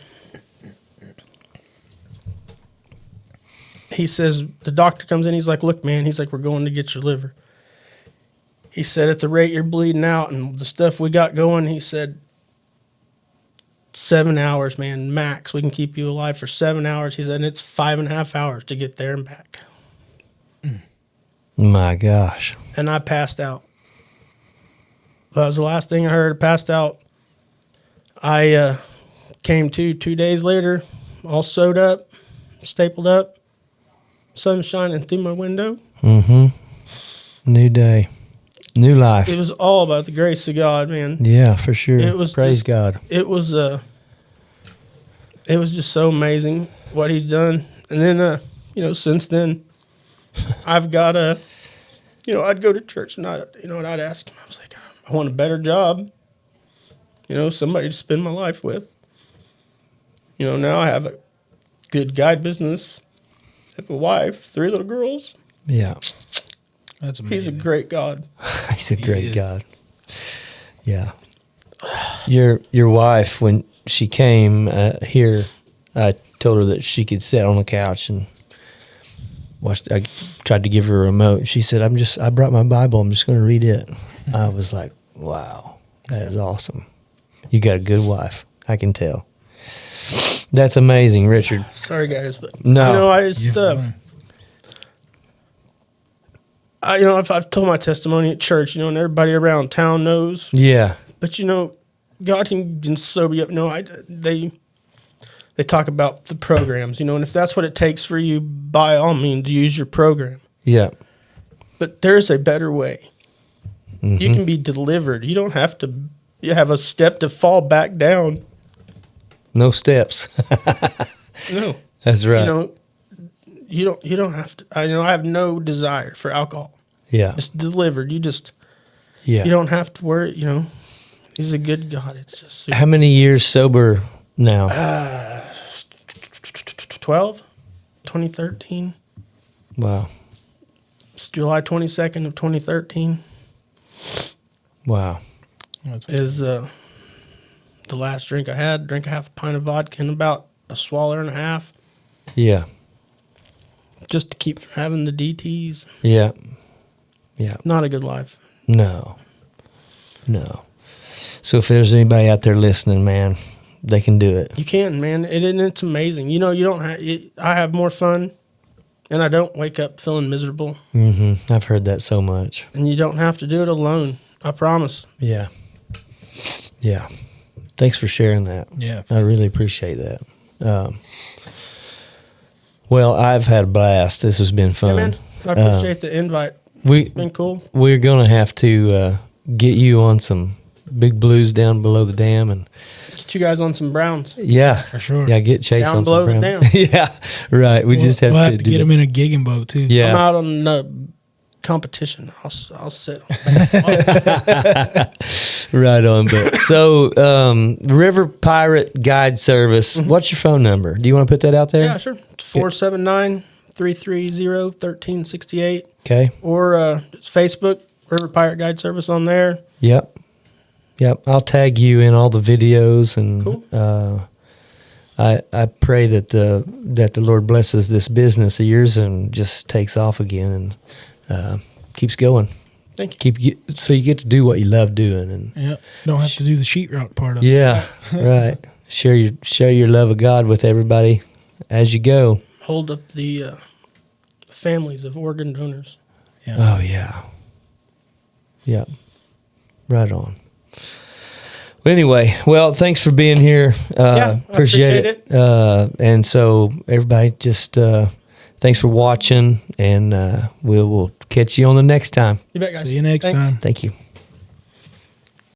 he says, the doctor comes in. He's like, "Look, man," he's like, "we're going to get your liver." He said, "At the rate you're bleeding out and the stuff we got going," he said, 7 hours, man, max. We can keep you alive for 7 hours. He said, and it's 5.5 hours to get there and back. My gosh. And I passed out. That was the last thing I heard. I passed out. I came to 2 days later, all sewed up, stapled up, sun shining through my window. Mm-hmm. New day. New life. It was all about the grace of God, man. Yeah, for sure. It was Praise just, God. It was just so amazing what he's done. And then, since then, I've got I'd go to church and I'd ask him. I was like, I want a better job. Somebody to spend my life with. Now I have a good guide business. I have a wife, 3 little girls. Yeah. That's amazing. He's a great God. He's a great God. Yeah. Your wife, when she came here, I told her that she could sit on the couch and watch. I tried to give her a remote. She said, I brought my Bible. I'm just going to read it. I was like, wow, that is awesome. You got a good wife. I can tell. That's amazing, Richard. Sorry, guys, but No. I just I've told my testimony at church, and everybody around town knows. Yeah. But God can sober you up. They talk about the programs, and if that's what it takes for you, by all means, use your program. Yeah. But there's a better way. Mm-hmm. You can be delivered. You don't have to. You have a step to fall back down. No steps. No, That's right. You don't have to. I have no desire for alcohol. Yeah. It's delivered. You Yeah. don't have to worry. He's a good God. It's just super. How many years sober now? 2013. Wow. It's July 22nd of 2013 Wow. is the last drink I had. Drank a half a pint of vodka and about a swallow and a half, Yeah. just to keep from having the DTs. Yeah. Yeah. Not a good life. No. So if there's anybody out there listening, man, they can do it. You can, man. It's amazing. You don't have. I have more fun, and I don't wake up feeling miserable. Mm-hmm. I've heard that so much. And you don't have to do it alone. I promise. Yeah. Yeah. Thanks for sharing that. Yeah. I really appreciate that. Well, I've had a blast. This has been fun. Yeah, man. I appreciate the invite. It's been cool. We're going to have to get you on some big blues down below the dam and Get you guys on some browns. yeah, For sure. Yeah, get Chase Down on below some the brown. dam. Yeah, right. We just have we'll to have to do get that. him in a gigging boat too. Yeah. I'm out on the competition. I'll sit on that. Right on. But so, River Pirate Guide Service. What's your phone number? Do you want to put that out there? Yeah, sure. It's 479-330-1368. Okay. Or it's Facebook, River Pirate Guide Service on there. Yep. I'll tag you in all the videos, and Cool. I pray that the Lord blesses this business of yours and just takes off again and keeps going. Thank you. So you get to do what you love doing, and Yeah. Don't have to do the sheetrock part of it. yeah, right. Share your love of God with everybody as you go. Hold up the families of organ donors. Yeah. Oh yeah. Yep. Right on. Well, anyway, well, thanks for being here. I appreciate it. And so everybody just thanks for watching, and we'll catch you on the next time. You bet, guys. See you next Thanks. time. Thank you.